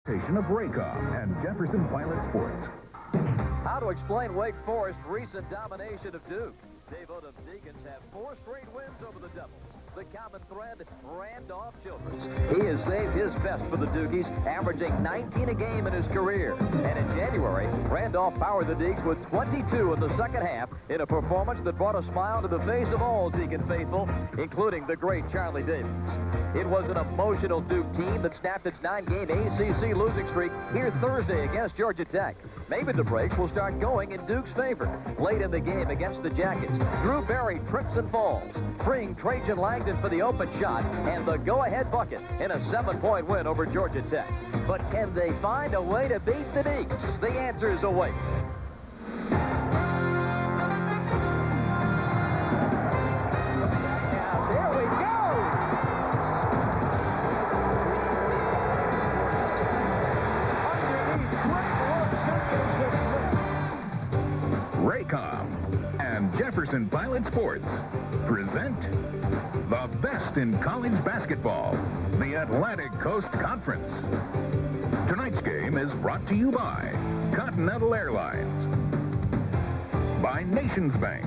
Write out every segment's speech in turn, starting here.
Of Raycom and Jefferson Pilot Sports. How to explain Wake Forest's recent domination of Duke? eleventh-ranked Deacons have 4 straight wins over the Devils. The common thread, Randolph Childress. He has saved his best for the Dukies, averaging 19 a game in his career. And in January, Randolph powered the Deeks with 22 in the second half in a performance that brought a smile to the face of all Deacon faithful, including the great Charlie Davis. It was an emotional Duke team that snapped its 9-game ACC losing streak here Thursday against Georgia Tech. Maybe the breaks will start going in Duke's favor. Late in the game against the Jackets, Drew Barry trips and falls, freeing Trajan Langdon for the open shot and the go-ahead bucket in a 7-point win over Georgia Tech. But can they find a way to beat the Deeks? The answer is await. Raycom and Jefferson Pilot Sports present the best in college basketball, the Atlantic Coast Conference. Tonight's game is brought to you by Continental Airlines, by Nations Bank,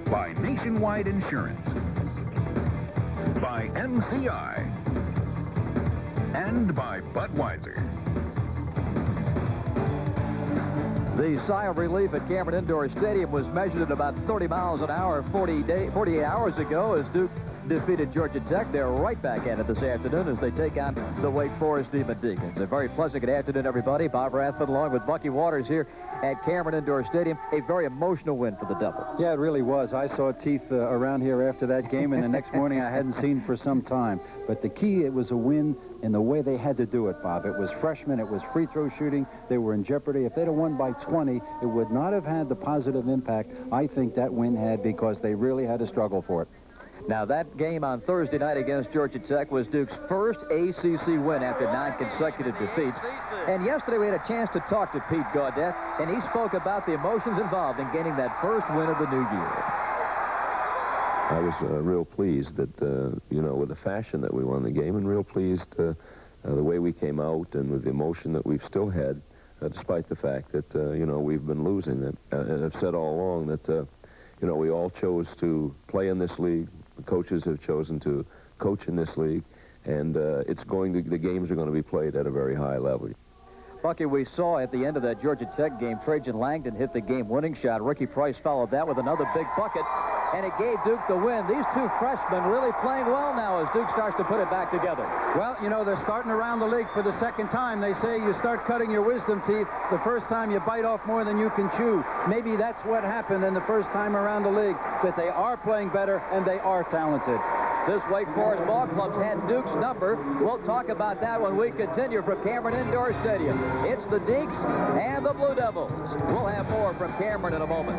by Nationwide Insurance, by MCI, and by Budweiser. The sigh of relief at Cameron Indoor Stadium was measured at about 30 miles an hour 48 hours ago as Duke defeated Georgia Tech. They're right back at it this afternoon as they take on the Wake Forest Demon Deacons. A very pleasant good afternoon, everybody. Bob Rathman along with Bucky Waters here at Cameron Indoor Stadium. A very emotional win for the Devils. Yeah, it really was. I saw Teeth around here after that game, and the next morning I hadn't seen for some time. But the key, it was a win in the way they had to do it, Bob. It was freshmen. It was free throw shooting. They were in jeopardy. If they'd have won by 20, it would not have had the positive impact I think that win had, because they really had to struggle for it. Now, that game on Thursday night against Georgia Tech was Duke's first ACC win after 9 consecutive defeats. And yesterday we had a chance to talk to Pete Gaudette, and he spoke about the emotions involved in getting that first win of the new year. I was real pleased that, you know, with the fashion that we won the game, and real pleased the way we came out and with the emotion that we've still had, despite the fact that, you know, we've been losing. And I've said all along that, you know, we all chose to play in this league. The coaches have chosen to coach in this league, and the games are going to be played at a very high level. Bucky, we saw at the end of that Georgia Tech game, Trajan Langdon hit the game-winning shot. Ricky Price followed that with another big bucket, and it gave Duke the win. These two freshmen really playing well now as Duke starts to put it back together. Well, you know, they're starting around the league for the second time. They say you start cutting your wisdom teeth the first time you bite off more than you can chew. Maybe that's what happened in the first time around the league, that they are playing better and they are talented. This Wake Forest ball club's had Duke's number. We'll talk about that when we continue from Cameron Indoor Stadium. It's the Deeks and the Blue Devils. We'll have more from Cameron in a moment.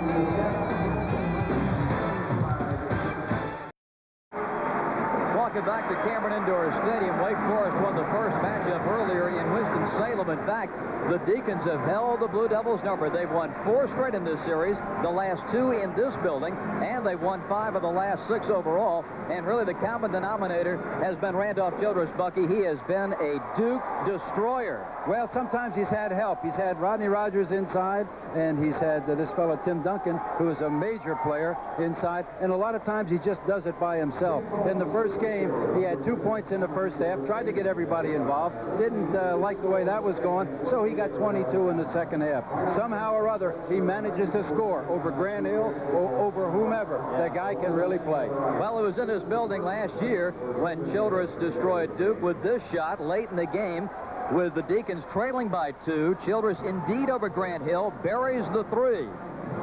Walking back to Cameron Indoor Stadium, Wake Forest won the first matchup earlier in Winston-Salem. In fact, the Deacons have held the Blue Devils' number. They've won 4 straight in this series, the last 2 in this building, and they've won 5 of the last 6 overall. And really the common denominator has been Randolph Childress, Bucky. He has been a Duke destroyer. Well, sometimes he's had help. He's had Rodney Rogers inside, and he's had this fellow Tim Duncan, who is a major player inside, and a lot of times he just does it by himself. In the first game, he had 2 points in the first half, tried to get everybody involved, didn't like the way that was going, so he got 22 in the second half. Somehow or other, he manages to score over Grant Hill or over whomever. That guy can really play. Well, it was in this building last year when Childress destroyed Duke with this shot late in the game. With the Deacons trailing by 2, Childress indeed over Grant Hill, buries the 3.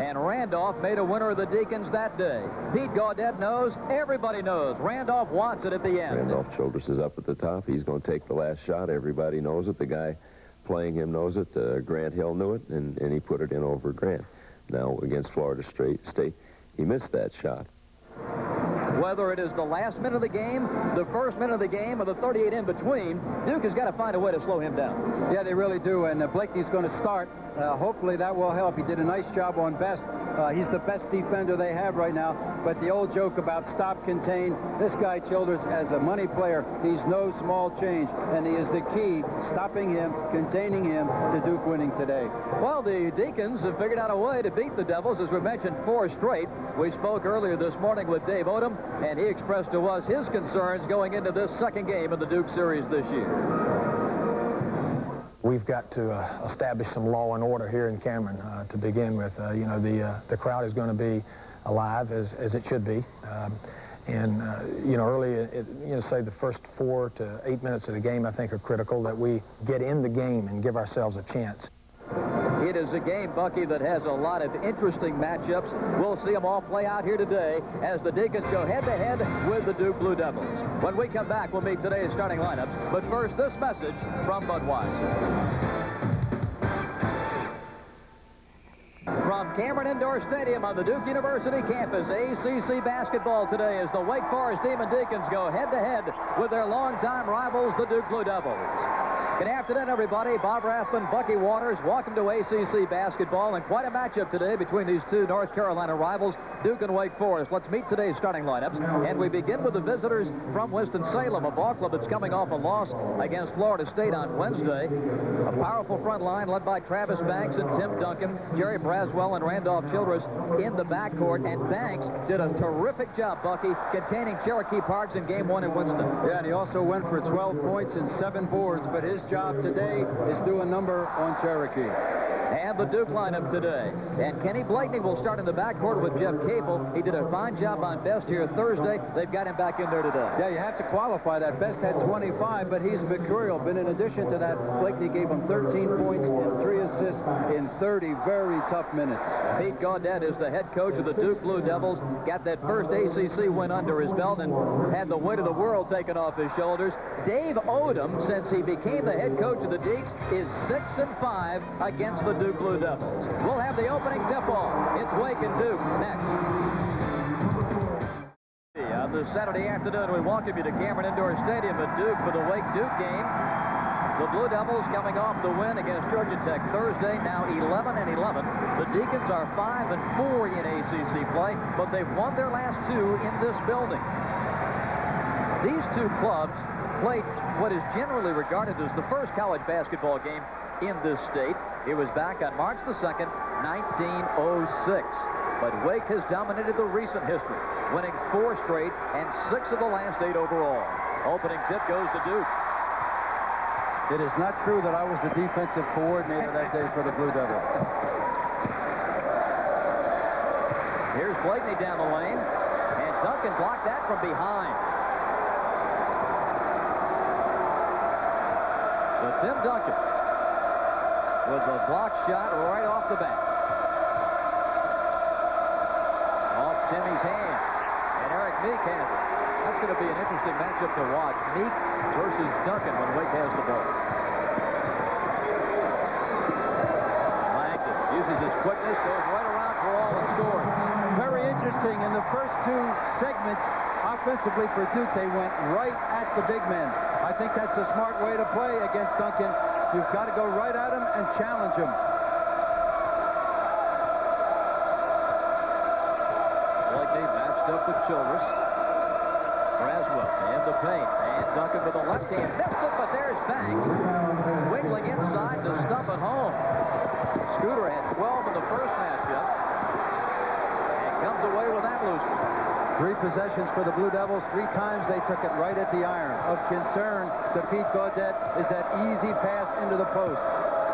And Randolph made a winner of the Deacons that day. Pete Gaudette knows, everybody knows, Randolph wants it at the end. Randolph Childress is up at the top. He's going to take the last shot. Everybody knows it. The guy playing him knows it. Grant Hill knew it, and he put it in over Grant. Now, against Florida State, he missed that shot. Whether it is the last minute of the game, the first minute of the game, or the 38 in between, Duke has got to find a way to slow him down. Yeah, they really do, and Blakeney's going to start hopefully that will help. He did a nice job on Best. He's the best defender they have right now. But the old joke about stop, contain, this guy Childress, as a money player, he's no small change. And he is the key, stopping him, containing him to Duke winning today. Well, the Deacons have figured out a way to beat the Devils, as we mentioned, 4 straight. We spoke earlier this morning with Dave Odom, and he expressed to us his concerns going into this second game of the Duke series this year. We've got to establish some law and order here in Cameron to begin with. You know, the crowd is going to be alive as it should be. You know, early, say the first 4 to 8 minutes of the game, I think, are critical, that we get in the game and give ourselves a chance. It is a game, Bucky, that has a lot of interesting matchups. We'll see them all play out here today as the Deacons go head-to-head with the Duke Blue Devils. When we come back, we'll meet today's starting lineups. But first, this message from Budweiser. From Cameron Indoor Stadium on the Duke University campus, ACC basketball today as the Wake Forest Demon Deacons go head-to-head with their longtime rivals, the Duke Blue Devils. Good afternoon, everybody. Bob Rathman, Bucky Waters. Welcome to ACC basketball, and quite a matchup today between these two North Carolina rivals, Duke and Wake Forest. Let's meet today's starting lineups, and we begin with the visitors from Winston-Salem, a ball club that's coming off a loss against Florida State on Wednesday. A powerful front line led by Travis Banks and Tim Duncan, Jerry Braswell and Randolph Childress in the backcourt, and Banks did a terrific job, Bucky, containing Cherokee Parks in Game 1 in Winston. Yeah, and he also went for 12 points and 7 boards, but his job today is do a number on Cherokee. And the Duke lineup today. And Kenny Blakeney will start in the backcourt with Jeff Capel. He did a fine job on Best here Thursday. They've got him back in there today. Yeah, you have to qualify that. Best had 25, but he's mercurial. But in addition to that, Blakeney gave him 13 points and 3 assists in 30 very tough minutes. Pete Gaudet is the head coach of the Duke Blue Devils. Got that first ACC win under his belt and had the weight of the world taken off his shoulders. Dave Odom, since he became the head coach of the Deeks, is 6-5 against the Duke Blue Devils. We'll have the opening tip-off. It's Wake and Duke next. On this Saturday afternoon, we welcome you to Cameron Indoor Stadium at Duke for the Wake-Duke game. The Blue Devils coming off the win against Georgia Tech Thursday, now 11-11. The Deacons are 5-4 in ACC play, but they've won their last 2 in this building. These two clubs played what is generally regarded as the first college basketball game in this state. It was back on March the 2nd, 1906. But Wake has dominated the recent history, winning 4 straight and 6 of the last 8 overall. Opening tip goes to Duke. It is not true that I was the defensive coordinator that day for the Blue Devils. Here's Blakeney down the lane, and Duncan blocked that from behind. So Tim Duncan with a block shot right off the bat. Off Timmy's hand, and Eric Meek has it. That's going to be an interesting matchup to watch. Meek versus Duncan when Wake has the ball. Langdon uses his quickness, goes right around for all and scores. Very interesting. In the first 2 segments, offensively for Duke, they went right at the big men. I think that's a smart way to play against Duncan. You've got to go right at him and challenge him. Blakeney matched up with Childress. Braswell in the paint, and Duncan with the left hand missed it, but there's Banks wiggling inside to stump it home. Scooter had 12 in the first matchup and comes away with that loose one. 3 possessions for the Blue Devils. 3 times they took it right at the iron. Of concern to Pete Gaudet is that easy pass into the post.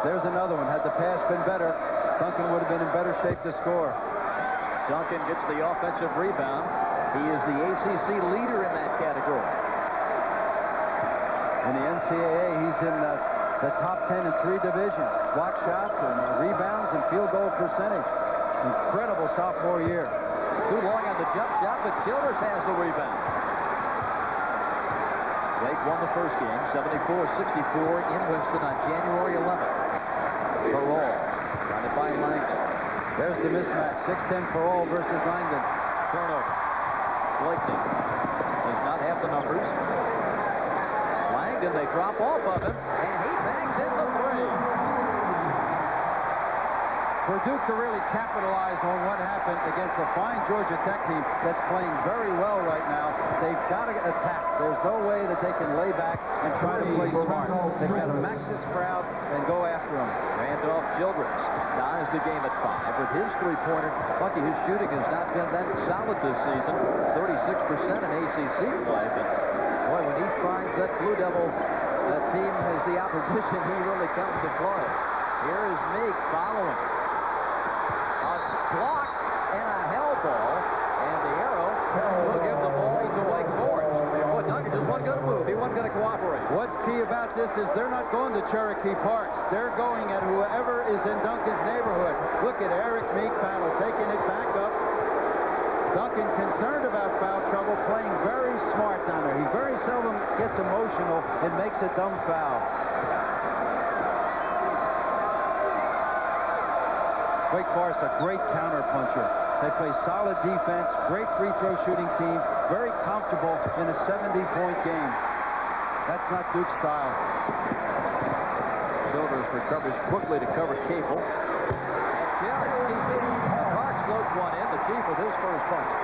There's another one. Had the pass been better, Duncan would have been in better shape to score. Duncan gets the offensive rebound. He is the ACC leader in that category. In the NCAA, he's in the top 10 in 3 divisions. Block shots and rebounds and field goal percentage. Incredible sophomore year. Too long on the jump shot, but Childress has the rebound. Wake won the first game, 74-64 in Winston on January 11th. Parole, trying to find Langdon. There's the mismatch, 6'10" Parole versus Langdon. Turnover. Blakeney does not have the numbers. Langdon, they drop off of him, and he bangs in the 3. For Duke to really capitalize on what happened against a fine Georgia Tech team that's playing very well right now, they've got to attack. There's no way that they can lay back and try to play smart. They've got to max this crowd and go after them. Randolph Childress ties the game at 5 with his three-pointer. Bucky, his shooting has not been that solid this season. 36% in ACC play, but boy, when he finds that Blue Devil team has the opposition, he really comes to play. Here is Meek following. A block and a hell ball, and the arrow will give the ball to Wake Forest. Boy, Duncan just wasn't going to move. He wasn't going to cooperate. What's key about this is they're not going to Cherokee Parks. They're going at whoever is in Duncan's neighborhood. Look at Eric Meek Paddle taking it back up. Duncan, concerned about foul trouble, playing very smart down there. He very seldom gets emotional and makes a dumb foul. Wake Forest, a great counter-puncher. They play solid defense, great free-throw shooting team, very comfortable in a 70-point game. That's not Duke's style. Childress recovers quickly to cover Capel. Parks floats one in, the Chief with his first bucket.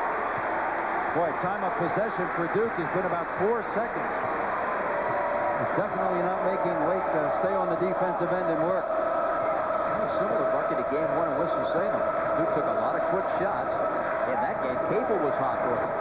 Boy, time of possession for Duke has been about 4 seconds. It's definitely not making Wake stay on the defensive end and work. Similar bucket to game 1 in Winston-Salem. Duke took a lot of quick shots. In that game, Capel was hot for him.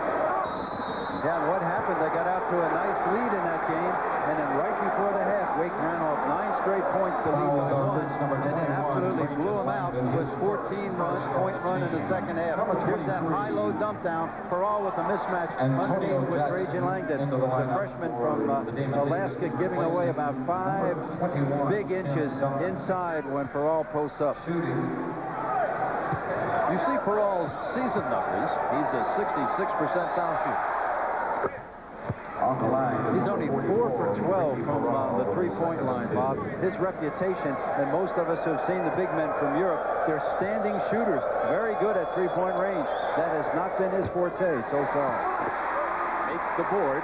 Yeah, and what happened? They got out to a nice lead in that game, and then right before the half, Wake ran off 9 straight points to lead by 1, and then absolutely blew them out. It was 14-point run in the second half. Here's that high-low dump down. Perall with a mismatch, unseen with Trajan Langdon, the freshman from Alaska, giving away about 5 big inches inside when Perall posts up. You see Peral's season numbers. He's a 66% foul shooter. On the line. He's only 4 for 12 from the three-point line, Bob. His reputation, and most of us who have seen the big men from Europe, they're standing shooters, very good at three-point range. That has not been his forte so far. Make the board.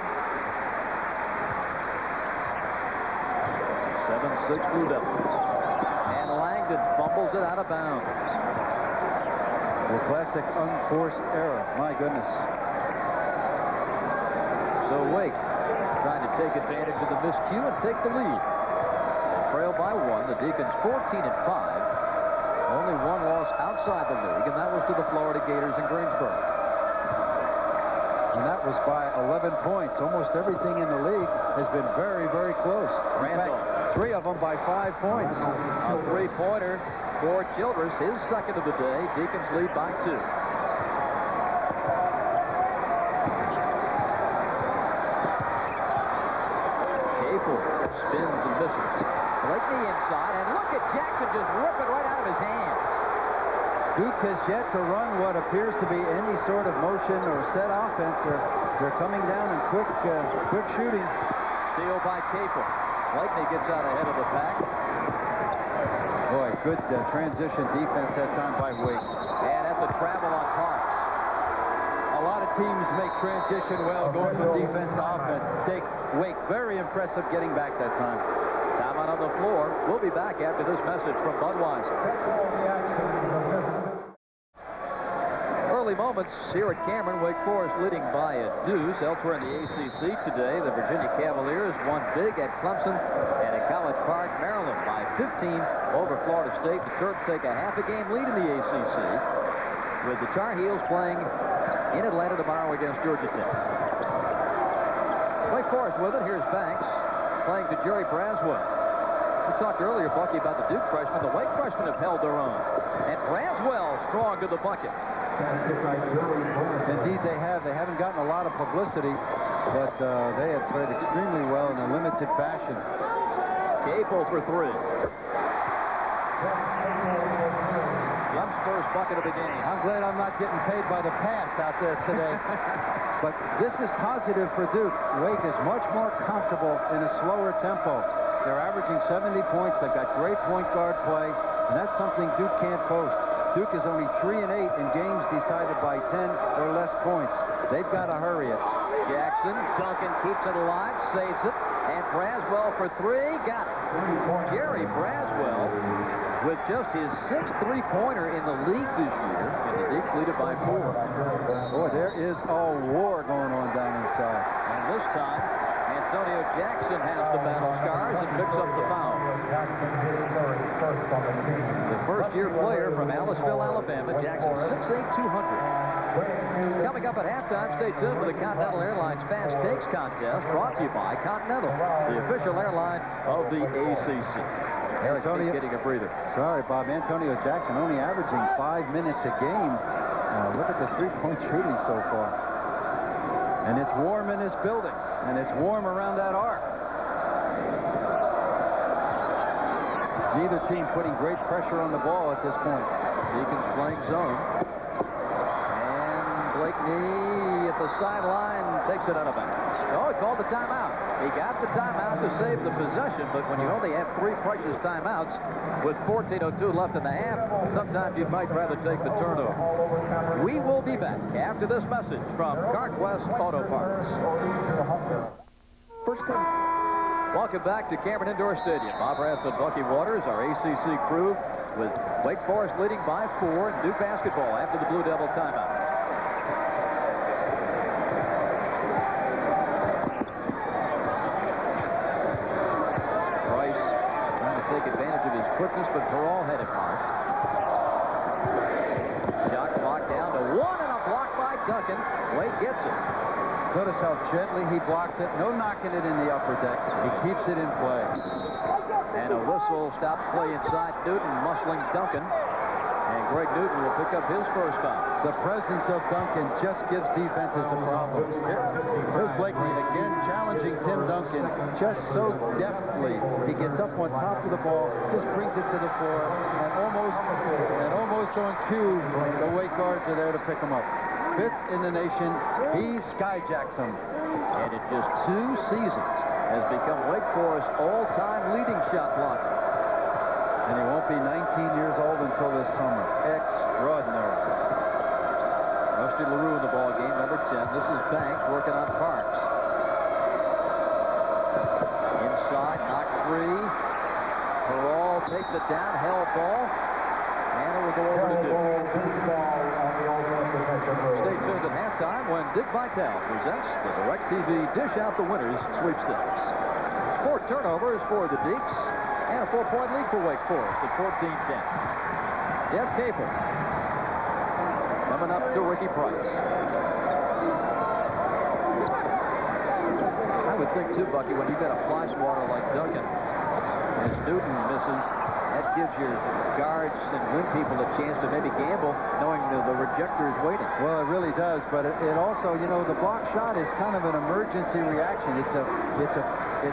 7-6 Blue Devils. And Langdon fumbles it out of bounds. The classic unforced error. My goodness. So Wake trying to take advantage of the miscue and take the lead. They trail by 1. The Deacons 14-5. Only 1 loss outside the league, and that was to the Florida Gators in Greensboro. And that was by 11 points. Almost everything in the league has been very, very close. In fact, 3 of them by 5 points. A three-pointer for Childress, his second of the day. Deacons lead by 2. Capel spins and misses. Blakeney inside, and look at Jackson just rip it right out of his hands. Duke has yet to run what appears to be any sort of motion or set offense. They're coming down in quick shooting. Steal by Capel. Blakeney gets out ahead of the pack. Boy, good transition defense that time by Wake. And at the travel on Parks. A lot of teams make transition well, going from defense to offense. Wake, very impressive getting back that time. Time out on the floor. We'll be back after this message from Budweiser. Early moments here at Cameron. Wake Forest leading by a deuce. Elsewhere in the ACC today, the Virginia Cavaliers won big at Clemson and at College Park, Maryland by 15 over Florida State. The Terps take a half-a-game lead in the ACC with the Tar Heels playing in Atlanta tomorrow against Georgia Tech. Wake Forest with it. Here's Banks playing to Jerry Braswell. We talked earlier, Bucky, about the Duke freshmen. The Wake freshmen have held their own. And Braswell strong to the bucket. Indeed, they have. They haven't gotten a lot of publicity, but they have played extremely well in a limited fashion. Capel for 3. Jumps first bucket of the game. I'm glad I'm not getting paid by the pass out there today. But this is positive for Duke. Wake is much more comfortable in a slower tempo. They're averaging 70 points. They've got great point guard play, and that's something Duke can't boast. Duke is only 3-8 in games decided by 10 or less points. They've got to hurry it. Jackson, Duncan keeps it alive, saves it, and Braswell for 3, got it. Jerry Braswell with just his 6th three-pointer in the league this year, and the Deacons lead it by 4. Boy, there is a war going on down inside. And this time, Antonio Jackson has the battle scars and picks up the foul. The first-year player from Aliceville, Alabama, Jackson, 6'8", 200. Coming up at halftime, stay tuned for the Continental Airlines Fast Takes contest, brought to you by Continental, the official airline of the ACC. Antonio getting a breather. Sorry, Bob. Antonio Jackson only averaging 5 minutes a game. Look at the three-point shooting so far. And it's warm in this building, and it's warm around that arc. Neither team putting great pressure on the ball at this point. Deacons playing zone. And Blakeney at the sideline takes it out of bounds. Oh, he called the timeout. He got the timeout to save the possession, but when you only have 3 precious timeouts with 14:02 left in the half, sometimes you might rather take the turnover. We will be back after this message from Carquest Auto Parts. First time. Welcome back to Cameron Indoor Stadium. Bob Rath and Bucky Waters, our ACC crew, with Wake Forest leading by 4 in Duke basketball after the Blue Devil timeout. Take advantage of his quickness, but Perall had it marked. Shot clock down to 1 and a block by Duncan. Wade gets it. Notice how gently he blocks it. No knocking it in the upper deck. He keeps it in play. And a whistle stops play inside Newton, muscling Duncan. And Greg Newton will pick up his first foul. The presence of Duncan just gives defenses a problem. Here's Blakeney again challenging Tim Duncan just so deftly. He gets up on top of the ball, just brings it to the floor, and almost on cue, the Wake guards are there to pick him up. 5th in the nation, he skyjacks him. And in just 2 seasons has become Wake Forest's all-time leading shot blocker. And he won't be 19 years old until this summer. Extraordinary. Rusty LaRue in the ball game, number 10. This is Banks working on Parks. Inside, knock free. Perall takes it down, held ball. And it will go over to Duke. Stay tuned at halftime when Dick Vitale presents the DirecTV Dish Out the Winners sweepstakes. 4 turnovers for the Deeks. And a 4-point lead for Wake Forest at 14-10. Jeff Capel coming up to Ricky Price. I would think, too, Bucky, when you've got a fly swatter like Duncan, as Newton misses, that gives your guards and wing people a chance to maybe gamble, knowing the rejector is waiting. Well, it really does, but it also, you know, the block shot is kind of an emergency reaction. It's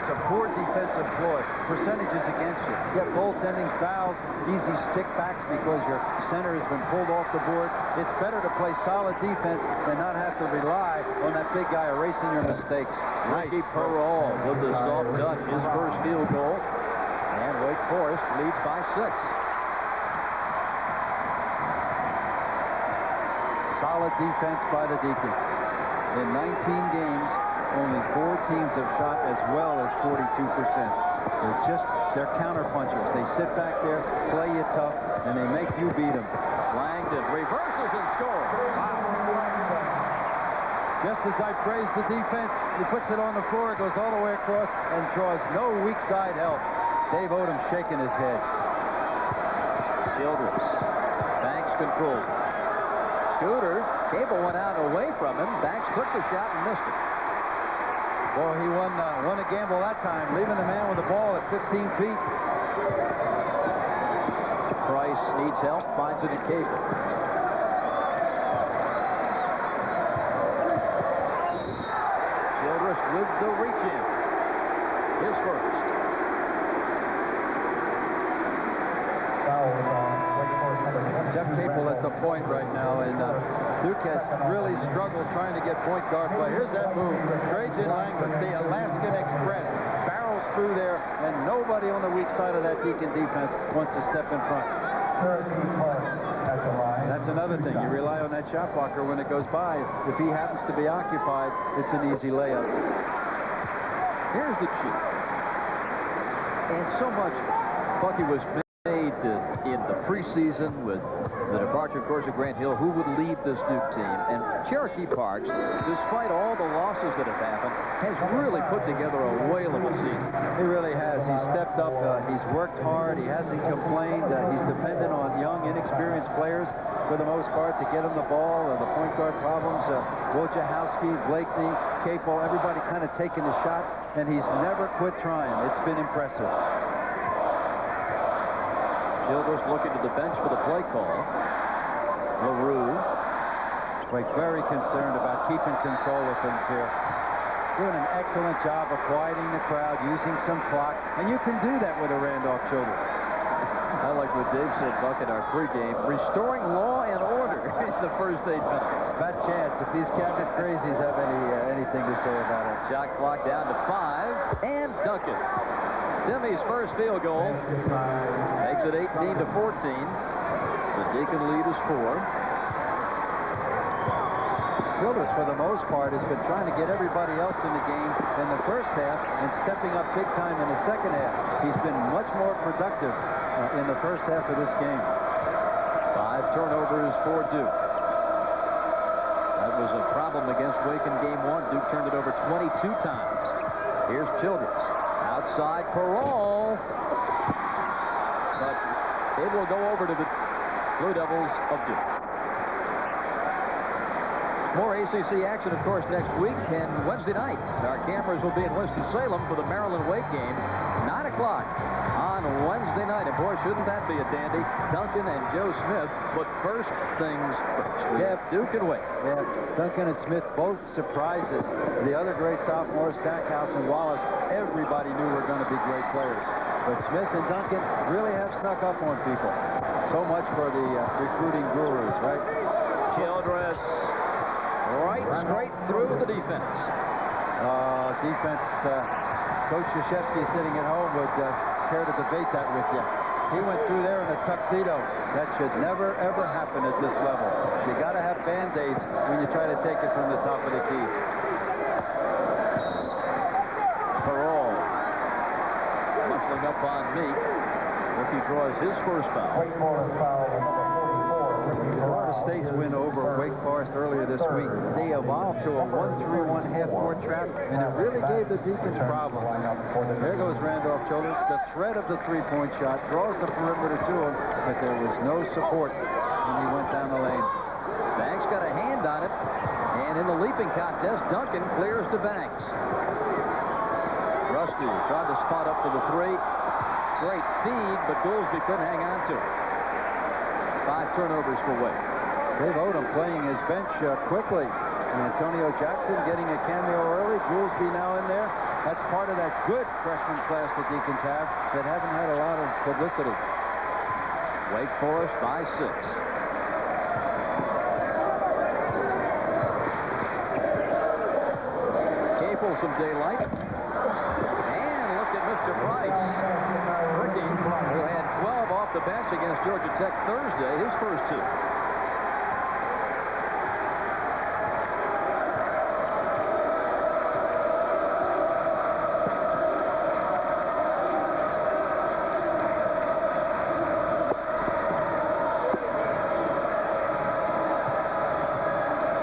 a poor defensive ploy. Percentages against you. You get goaltending, fouls, easy stick backs because your center has been pulled off the board. It's better to play solid defense than not have to rely on that big guy erasing your mistakes. Ricky Perall with the soft touch, his first field goal. And Wake Forest leads by 6. Solid defense by the Deacons. In 19 games, only 4 teams have shot as well as 42%. They're counterpunchers. They sit back there, play you tough, and they make you beat them. Langdon reverses and scores. Just as I praise the defense, he puts it on the floor, goes all the way across, and draws no weak side help. Dave Odom shaking his head. Childress. Banks controls it. Scooter. Cable went out away from him. Banks took the shot and missed it. Well, he won a gamble that time, leaving the man with the ball at 15 feet. Price needs help, finds it at Cable. Childress with the reach in. His first. Jeff Capel at the point right now, and Duke has really struggled trying to get point guard play. Here's that move. Trajan Langdon, the Alaskan Express, barrels through there, and nobody on the weak side of that Deacon defense wants to step in front. That's another thing. You rely on that shot blocker when it goes by. If he happens to be occupied, it's an easy layup. Here's the cheat. And so much Bucky was Made in the preseason with the departure, of course, of Grant Hill, who would lead this Duke team. And Cherokee Parks, despite all the losses that have happened, has really put together a whale of a season. He really has. He's stepped up. He's worked hard. He hasn't complained. He's dependent on young, inexperienced players for the most part to get him the ball. The point guard problems, Wojciechowski, Blakeney, Capel, everybody kind of taking a shot, and he's never quit trying. It's been impressive. Childress looking to the bench for the play call. LaRue. Very concerned about keeping control of things here. Doing an excellent job of quieting the crowd, using some clock, and you can do that with a Randolph Childress. I like what Dave said, Buck, in our pregame. Restoring law and order in the first 8 minutes. Fat chance if these cabinet crazies have anything to say about it. Shot clock down to 5, and Duncan. Timmy's first field goal makes it 18-14. The Deacon lead is 4. Childress, for the most part, has been trying to get everybody else in the game in the first half and stepping up big time in the second half. He's been much more productive in the first half of this game. 5 turnovers for Duke. That was a problem against Wake in game 1. Duke turned it over 22 times. Here's Childress. Outside Parole. But it will go over to the Blue Devils of Duke. More ACC action, of course, next week and Wednesday nights. Our cameras will be in Winston-Salem for the Maryland-Wake game. 9 o'clock on Wednesday night. And boy, shouldn't that be a dandy. Duncan and Joe Smith. But first things first. We have Duke and Wake. Yeah, Duncan and Smith, both surprises. The other great sophomores, Stackhouse and Wallace, everybody knew were going to be great players. But Smith and Duncan really have snuck up on people. So much for the recruiting gurus, right? Childress right straight through the defense. Coach Krzyzewski sitting at home would care to debate that with you. He went through there in a tuxedo. That should never, ever happen at this level. You got to have Band-Aids when you try to take it from the top of the key. Parole. Muscling up on Meek. He draws his first foul. Florida State's win over Wake Forest earlier this week, they evolved to a 1-3-1 half-court trap, and it really gave the Deacons problems. There goes Randolph Childress, the threat of the three-point shot, draws the perimeter to him, but there was no support when he went down the lane. Banks got a hand on it, and in the leaping contest, Duncan clears to Banks. Rusty tried to spot up for the 3. Great feed, but Goolsby couldn't hang on to it. 5 turnovers for Wake. Dave Odom playing his bench quickly. And Antonio Jackson getting a cameo early. Goolsby now in there. That's part of that good freshman class the Deacons have that haven't had a lot of publicity. Wake Forest by 6. Capel some daylight. And look at Mr. Price. Ricky, who had 12 off the bench against Georgia Tech Thursday, his first 2.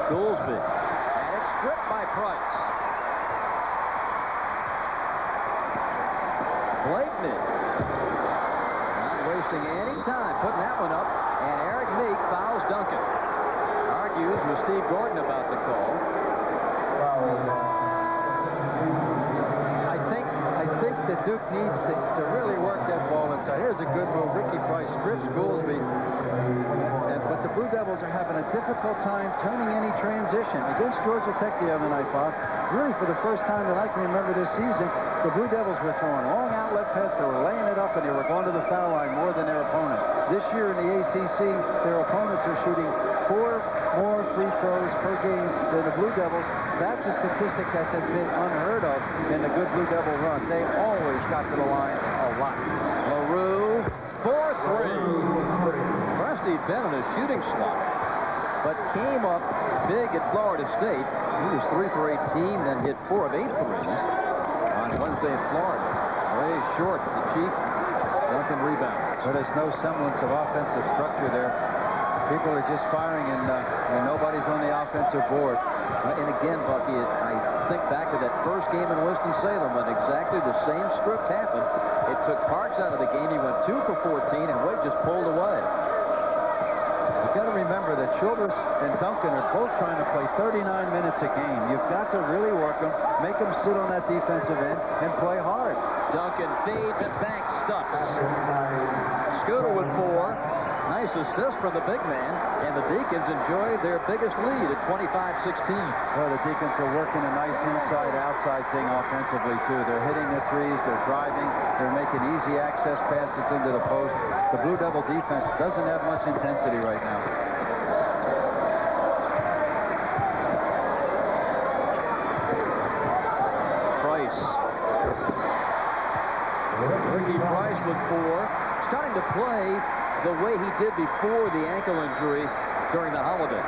Goolsby. And it's stripped by Price. Blakeney. Not wasting any time putting that one up. And Eric Meek fouls Duncan. Argues with Steve Gordon about the call. I think that Duke needs to really work that ball inside. Here's a good move. Ricky Price strips Goolsby. But the Blue Devils are having a difficult time turning any transition. Against Georgia Tech the other night, Bob, really for the first time that I can remember this season, the Blue Devils were throwing long outlet pets. They were laying it up, and they were going to the foul line more than their opponent. This year in the ACC, their opponents are shooting 4 more free throws per game than the Blue Devils. That's a statistic that's been unheard of in the good Blue Devil run. They always got to the line a lot. LaRue for 3. He'd been in a shooting slump, but came up big at Florida State. He was 3 for 18, then hit 4 of 8 threes on Wednesday at Florida. Way short, the Chief. Duncan rebound. But there's no semblance of offensive structure there. People are just firing, and nobody's on the offensive board. And again, Bucky, I think back to that first game in Winston-Salem when exactly the same script happened. It took Parks out of the game. He went 2 for 14, and Wake just pulled away. You've got to remember that Childress and Duncan are both trying to play 39 minutes a game. You've got to really work them, make them sit on that defensive end, and play hard. Duncan fades and Banks stuffs. Scooter with 4. Nice assist from the big man, and the Deacons enjoy their biggest lead at 25-16. Well, the Deacons are working a nice inside-outside thing offensively, too. They're hitting the threes, they're driving, they're making easy access passes into the post. The Blue Devil defense doesn't have much intensity right now. Price. Ricky Price with 4. Starting to play the way he did before the ankle injury during the holidays.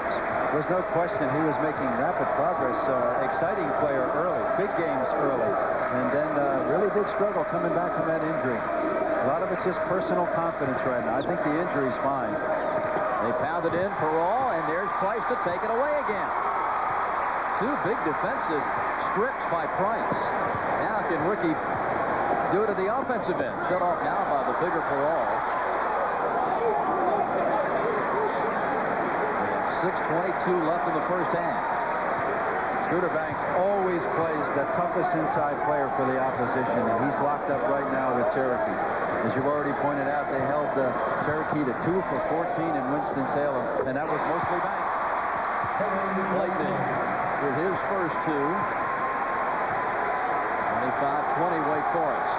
There's no question he was making rapid progress. Exciting player early, big games early, and then really did struggle coming back from that injury. A lot of it's just personal confidence right now. I think the injury's fine. They pounded in Perrault, and there's Price to take it away again. 2 big defensive strips by Price. Now can Ricky do it at the offensive end? Shut off now by the bigger Perrault. 6:22 left in the first half. Scooter Banks always plays the toughest inside player for the opposition, and he's locked up right now with Cherokee. As you've already pointed out, they held Cherokee to 2 for 14 in Winston-Salem, and that was mostly Banks. Lightning with his first 2. 25-20 Wake Forest.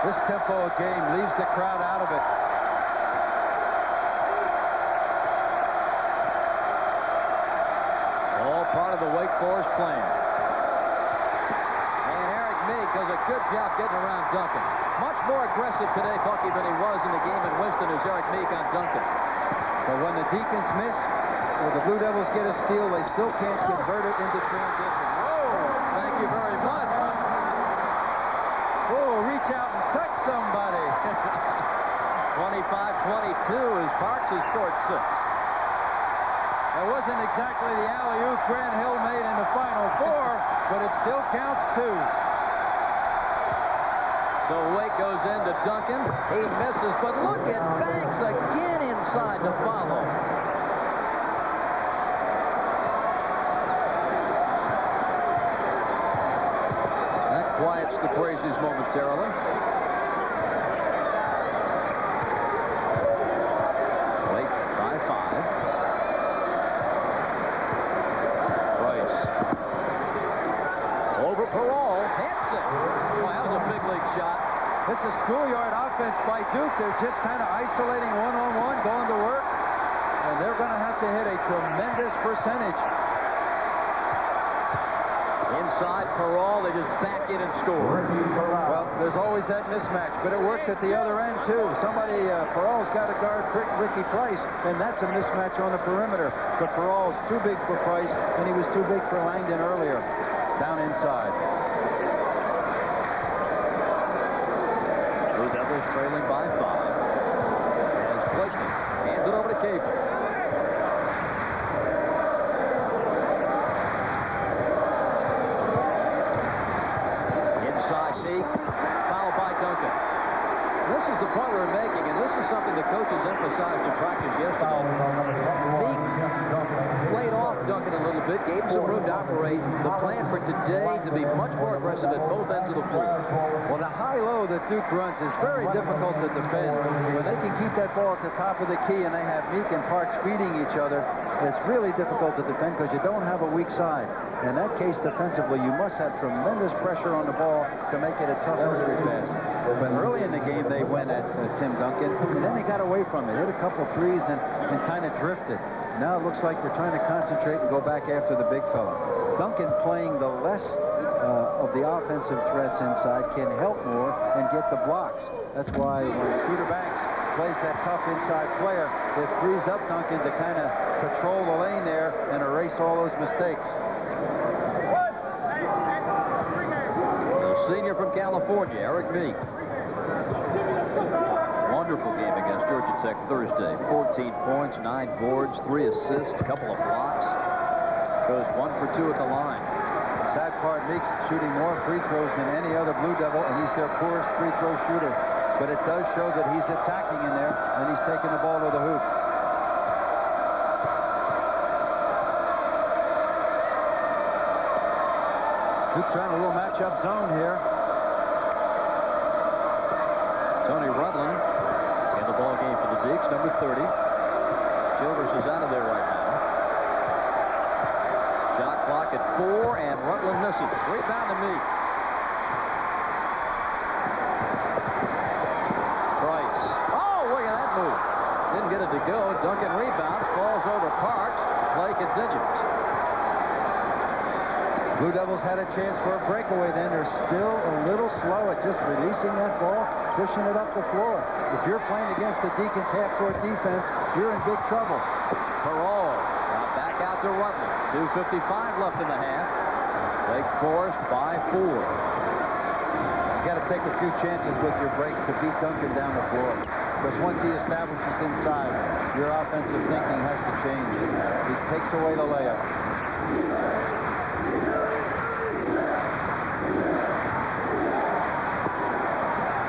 This tempo of game leaves the crowd out of it. All part of the Wake Forest plan. And Eric Meek does a good job getting around Duncan. Much more aggressive today, Bucky, than he was in the game in Winston as Eric Meek on Duncan. But when the Deacons miss, or the Blue Devils get a steal, they still can't convert it into transition. Whoa! Thank you very much. Oh, reach out and touch somebody. 25-22 is Parks' short 6. That wasn't exactly the alley-oop Grant Hill made in the Final Four, but it still counts 2. So Wake goes into Duncan. He misses, but look at Banks again inside to follow. Quiets the crazies momentarily. Wake by 5. Price. Over Perrault. Hits it. Boy, that was a big league shot. This is schoolyard offense by Duke. They're just kind of isolating one-on-one, going to work, and they're going to have to hit a tremendous percentage. Inside Perrault, they just back in and score. Well, there's always that mismatch, but it works at the other end, too. Somebody, Perrault's got to guard Ricky Price, and that's a mismatch on the perimeter. But Perrault's too big for Price, and he was too big for Langdon earlier. Down inside. Blue Devils trailing by 5. As Blakeney hands it over to Capel. Fouled by Duncan. This is the point we're making, and this is something the coaches emphasized in practice yesterday. Meek played off Duncan a little bit, gave him some room to operate. The plan for today to be much more aggressive at both ends of the floor. Well, the high-low that Duke runs is very difficult to defend. When they can keep that ball at the top of the key and they have Meek and Parks feeding each other, it's really difficult to defend because you don't have a weak side. In that case, defensively, you must have tremendous pressure on the ball to make it a tough entry pass. But early in the game, they went at Tim Duncan, and then they got away from it, hit a couple threes, and kind of drifted. Now it looks like they're trying to concentrate and go back after the big fella. Duncan, playing the less of the offensive threats inside, can help more and get the blocks. That's why when Scooter Banks plays that tough inside player, it frees up Duncan to kind of patrol the lane there and erase all those mistakes. California, Eric Meek. Wonderful game against Georgia Tech Thursday. 14 points, 9 boards, 3 assists, a couple of blocks. Goes 1 for 2 at the line. Sad part, Meek's shooting more free throws than any other Blue Devil, and he's their poorest free throw shooter. But it does show that he's attacking in there, and he's taking the ball to the hoop. Duke trying a little matchup zone here. Tony Rutland in the ball game for the Deacs, number 30. Childress is out of there right now. Shot clock at 4, and Rutland misses. Rebound to Meek. Price. Oh, look at that move. Didn't get it to go. Duncan rebounds, falls over Parks. Play continues. Blue Devils had a chance for a breakaway then. They're still a little slow at just releasing that ball, pushing it up the floor. If you're playing against the Deacons half-court defense, you're in big trouble. Parole. Now back out to Rutland. 2:55 left in the half. Wake Forest by 4. You got to take a few chances with your break to beat Duncan down the floor. Because once he establishes inside, your offensive thinking has to change. He takes away the layup.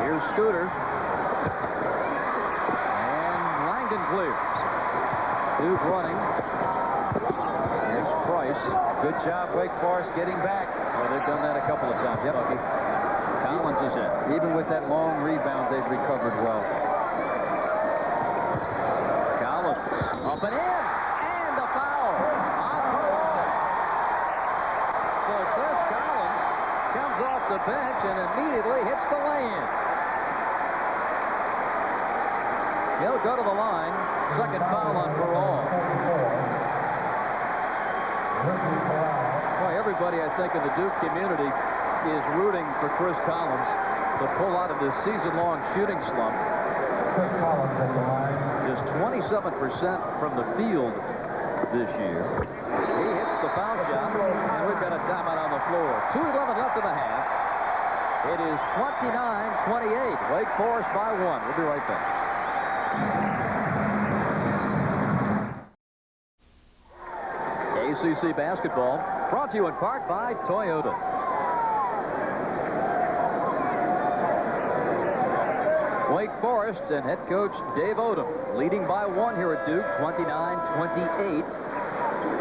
Here's Scooter. And Langdon clears. Duke running. Here's Price. Good job, Wake Forest, getting back. Well, they've done that a couple of times, Bucky. Collins is in. Even with that long rebound, they've recovered well. Collins up and in. And a foul. On Parole. So Chris Collins comes off the bench and immediately hits the lane. He'll go to the line. Second foul on Parole. Boy, everybody, I think, in the Duke community is rooting for Chris Collins to pull out of this season-long shooting slump. Chris Collins at the line. Just 27% from the field this year. He hits the foul shot, and we've got a timeout on the floor. 2:11 left in the half. It is 29-28. Wake Forest by 1. We'll be right back. ACC basketball brought to you in part by Toyota. Wake Forest and head coach Dave Odom leading by 1 here at Duke, 29-28.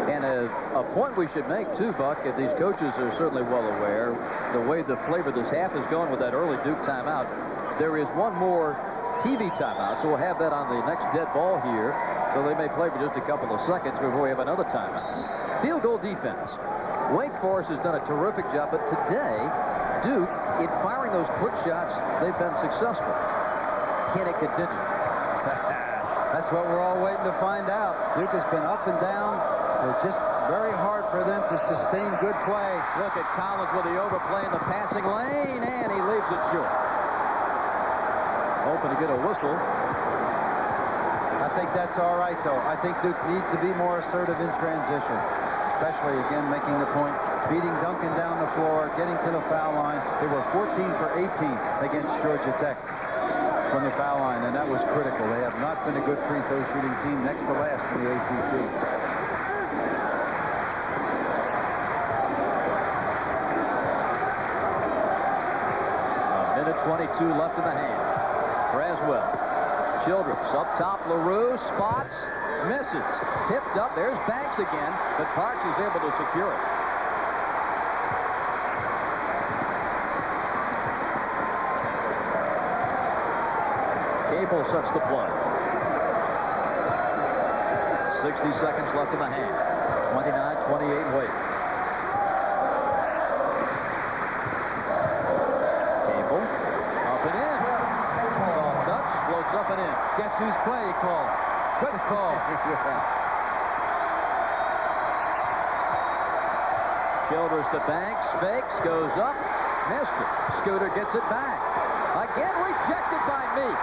And a point we should make, too, Buck, and these coaches are certainly well aware, the way the flavor of this half is going with that early Duke timeout, there is one more TV timeout, so we'll have that on the next dead ball here, so they may play for just a couple of seconds before we have another timeout. Field goal defense. Wake Forest has done a terrific job, but today, Duke, in firing those quick shots, they've been successful. Can it continue? That's what we're all waiting to find out. Duke has been up and down. It's just very hard for them to sustain good play. Look at Collins with the overplay in the passing lane, and he leaves it short. Hoping to get a whistle. I think that's all right, though. I think Duke needs to be more assertive in transition, especially, again, making the point, beating Duncan down the floor, getting to the foul line. They were 14 for 18 against Georgia Tech from the foul line, and that was critical. They have not been a good free throw shooting team, next to last in the ACC. A minute 22 left in the half. Braswell. Childress up top. LaRue spots, misses. Tipped up. There's Banks again, but Parks is able to secure it. Capel sets the play. 60 seconds left in the half. 29-28 Wake. Capel up and in. Touch, floats up and in. Guess whose play he called? Good call. Childress to Banks, fakes, goes up, missed it. Scooter gets it back. Again rejected by Meek.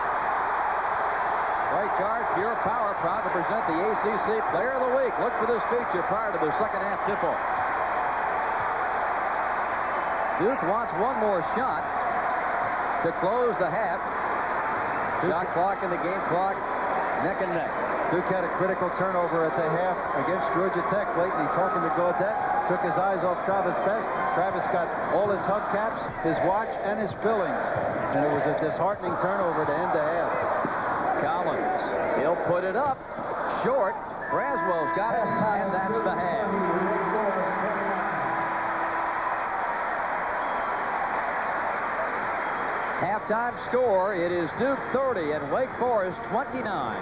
Right charge, pure power, proud to present the ACC Player of the Week. Look for this feature prior to the second half tip-off. Duke wants one more shot. to close the half. Shot clock and the game clock neck and neck. Duke had a critical turnover at the half against Georgia Tech. Lately talking to Gaudette, took his eyes off Travis Best. Travis got all his hubcaps, his watch, and his fillings. And it was a disheartening turnover to end the half. Collins, he'll put it up. Short. Braswell's got it, and that's the half. Halftime score, it is Duke 30 and Wake Forest 29.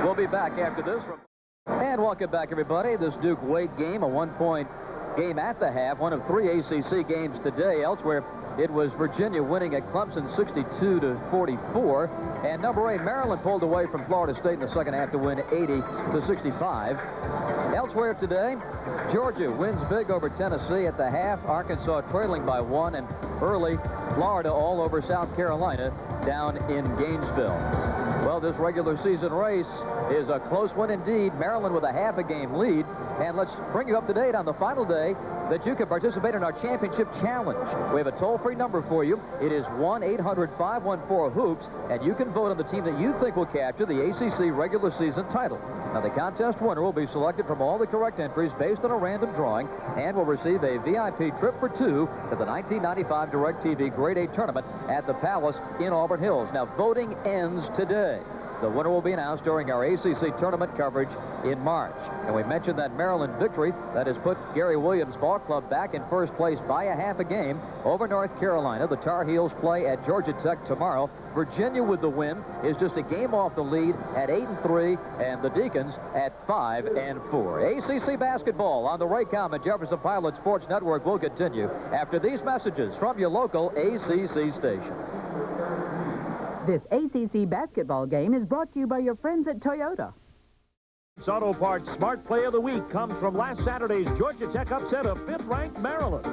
We'll be back after this. And welcome back, everybody. This Duke-Wake game, a one-point game at the half, one of 3 ACC games today. Elsewhere, it was Virginia winning at Clemson 62-44. And number 8, Maryland pulled away from Florida State in the second half to win 80-65. Elsewhere today, Georgia wins big over Tennessee at the half. Arkansas trailing by 1, and early Florida all over South Carolina down in Gainesville. Well, this regular season race is a close one indeed. Maryland with a half a game lead. And let's bring you up to date on the final day that you can participate in our championship challenge. We have a toll-free number for you. It is 1-800-514-HOOPS, and you can vote on the team that you think will capture the ACC regular season title. Now, the contest winner will be selected from all the correct entries based on a random drawing and will receive a VIP trip for 2 to the 1995 DirecTV Grade A tournament at the Palace in Auburn Hills. Now, voting ends today. The winner will be announced during our ACC tournament coverage in March. And we mentioned that Maryland victory that has put Gary Williams' ball club back in first place by a half a game over North Carolina. The Tar Heels play at Georgia Tech tomorrow. Virginia with the win is just a game off the lead at 8-3, and the Deacons at 5-4. ACC basketball on the Raycom and Jefferson Pilot Sports Network will continue after these messages from your local ACC station. This ACC basketball game is brought to you by your friends at Toyota. Auto Parts Smart Play of the Week comes from last Saturday's Georgia Tech upset of 5th-ranked Maryland.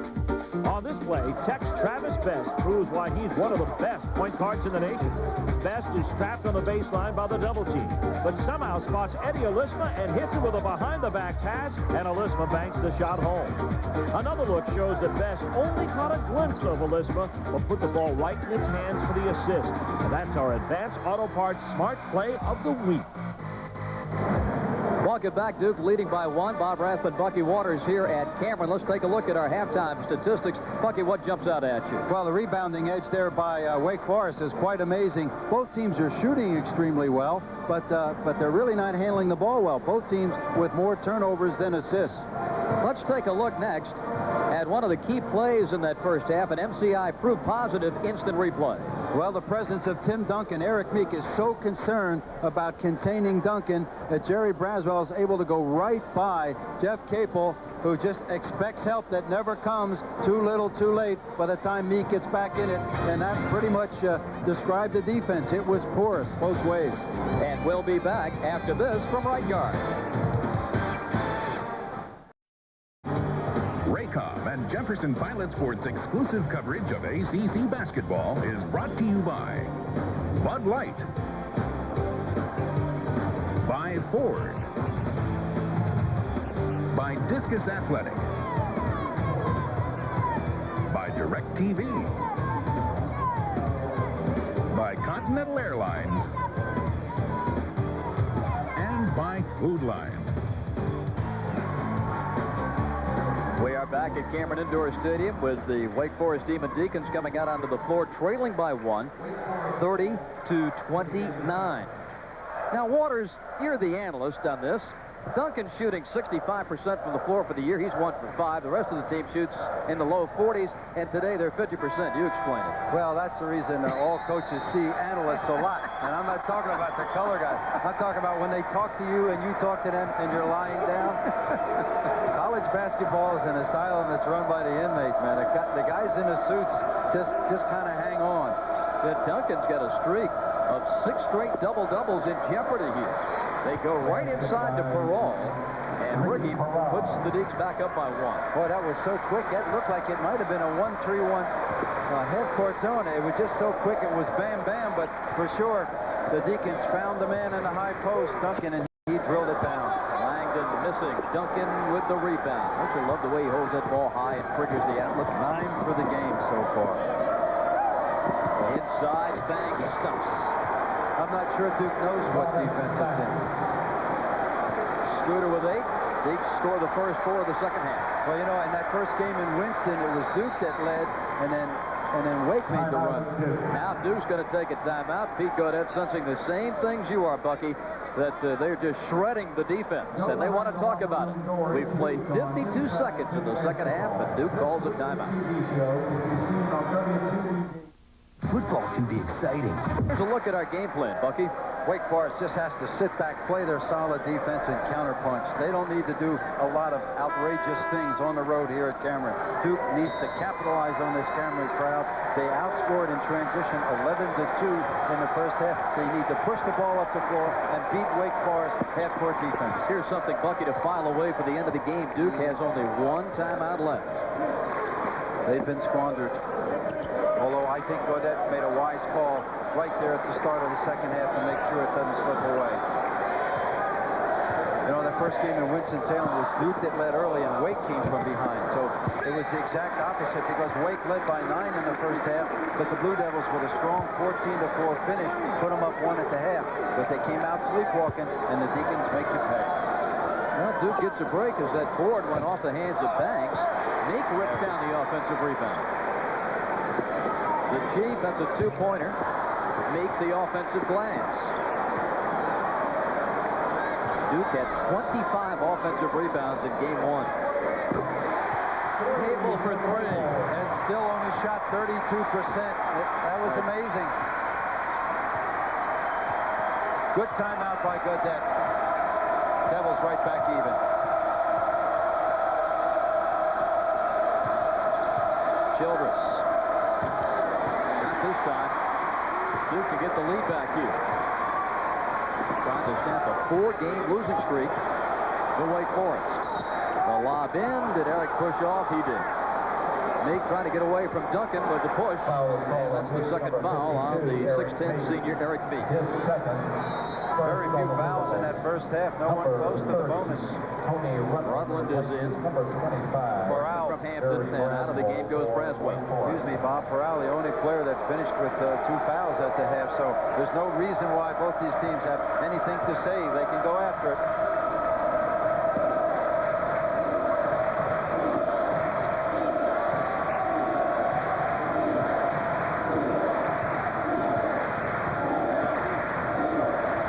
On this play, Tech's Travis Best proves why he's one of the best point guards in the nation. Best is trapped on the baseline by the double team, but somehow spots Eddie Olisma and hits it with a behind-the-back pass, and Olisma banks the shot home. Another look shows that Best only caught a glimpse of Olisma, but put the ball right in his hands for the assist. And that's our Advanced Auto Parts Smart Play of the Week. Welcome back. Duke leading by 1. Bob Rathman, Bucky Waters here at Cameron. Let's take a look at our halftime statistics. Bucky, what jumps out at you? Well, the rebounding edge there by Wake Forest is quite amazing. Both teams are shooting extremely well, but they're really not handling the ball well. Both teams with more turnovers than assists. Let's take a look next at one of the key plays in that first half, an MCI proof positive instant replay. Well, the presence of Tim Duncan. Eric Meek is so concerned about containing Duncan that Jerry Braswell is able to go right by Jeff Capel, who just expects help that never comes. Too little, too late by the time Meek gets back in it. And that pretty much described the defense. It was porous both ways. And we'll be back after this from right guard. Raycom and Jefferson Pilot Sports' exclusive coverage of ACC basketball is brought to you by Bud Light, by Ford, by Discus Athletic, by DirecTV, by Continental Airlines, and by Food Line. We are back at Cameron Indoor Stadium with the Wake Forest Demon Deacons coming out onto the floor, trailing by 1, 30-29. Now, Waters, you're the analyst on this. Duncan shooting 65% from the floor for the year. He's 1 for 5. The rest of the team shoots in the low 40s, and today they're 50%. You explain it. Well, that's the reason all coaches see analysts a lot. And I'm not talking about the color guys. I'm talking about when they talk to you and you talk to them and you're lying down. College basketball is an asylum that's run by the inmates, man. The guys in the suits just kind of hang on. But Duncan's got a streak of 6 straight double-doubles in jeopardy here. They go right inside to Parole, and Ricky puts the Deeks back up by 1. Boy, that was so quick. It looked like it might have been a 1-3-1 half-court zone. It was just so quick. It was bam, bam, but for sure, the Deacons found the man in the high post, Duncan, and he drilled it down. Langdon missing. Duncan with the rebound. Don't you love the way he holds that ball high and triggers the outlet? 9 for the game so far. Inside, Banks stuffs. I'm not sure Duke knows what defense it's in. Scooter with 8. Duke scored the first 4 of the second half. Well, you know, in that first game in Winston, it was Duke that led, and then Wake made the run. Now Duke's going to take a timeout. Pete Gaudet sensing the same things you are, Bucky, that they're just shredding the defense, and they want to talk about it. We've played 52 seconds in the second half, and Duke calls a timeout. Football can be exciting. Here's a look at our game plan, Bucky. Wake Forest just has to sit back, play their solid defense, and counterpunch. They don't need to do a lot of outrageous things on the road here at Cameron. Duke needs to capitalize on this Cameron crowd. They outscored in transition 11-2 in the first half. They need to push the ball up the floor and beat Wake Forest half-court defense. Here's something, Bucky, to file away for the end of the game. Duke has only 1 timeout left. They've been squandered. Although I think Gaudet made a wise call right there at the start of the second half to make sure it doesn't slip away. You know, the first game in Winston-Salem was Duke that led early and Wake came from behind. So it was the exact opposite because Wake led by 9 in the first half, but the Blue Devils with a strong 14-4 finish put them up 1 at the half. But they came out sleepwalking and the Deacons make you pay. Now Duke gets a break as that board went off the hands of Banks. Meek rips down the offensive rebound. The Chief, that's a 2-pointer. Meek the offensive glass. Duke had 25 offensive rebounds in game 1. Capel for 3. And still only shot 32%. That was amazing. Good timeout by Gaudet. Devils right back even. Childress. This time, Duke to get the lead back here. Trying to stamp a 4-game losing streak for Wake Forest. The lob in. Did Eric push off? He did. Meek trying to get away from Duncan with the push. And that's the second foul on the 6'10 senior Eric Meek. Very few fouls in that first half. No one close to the bonus. Rutland is in. Farrell from Hampton, and out of the game goes Braswell. Excuse me, Bob. Farrell, the only player that finished with 2 fouls at the half, so there's no reason why both these teams have anything to say. They can go after it.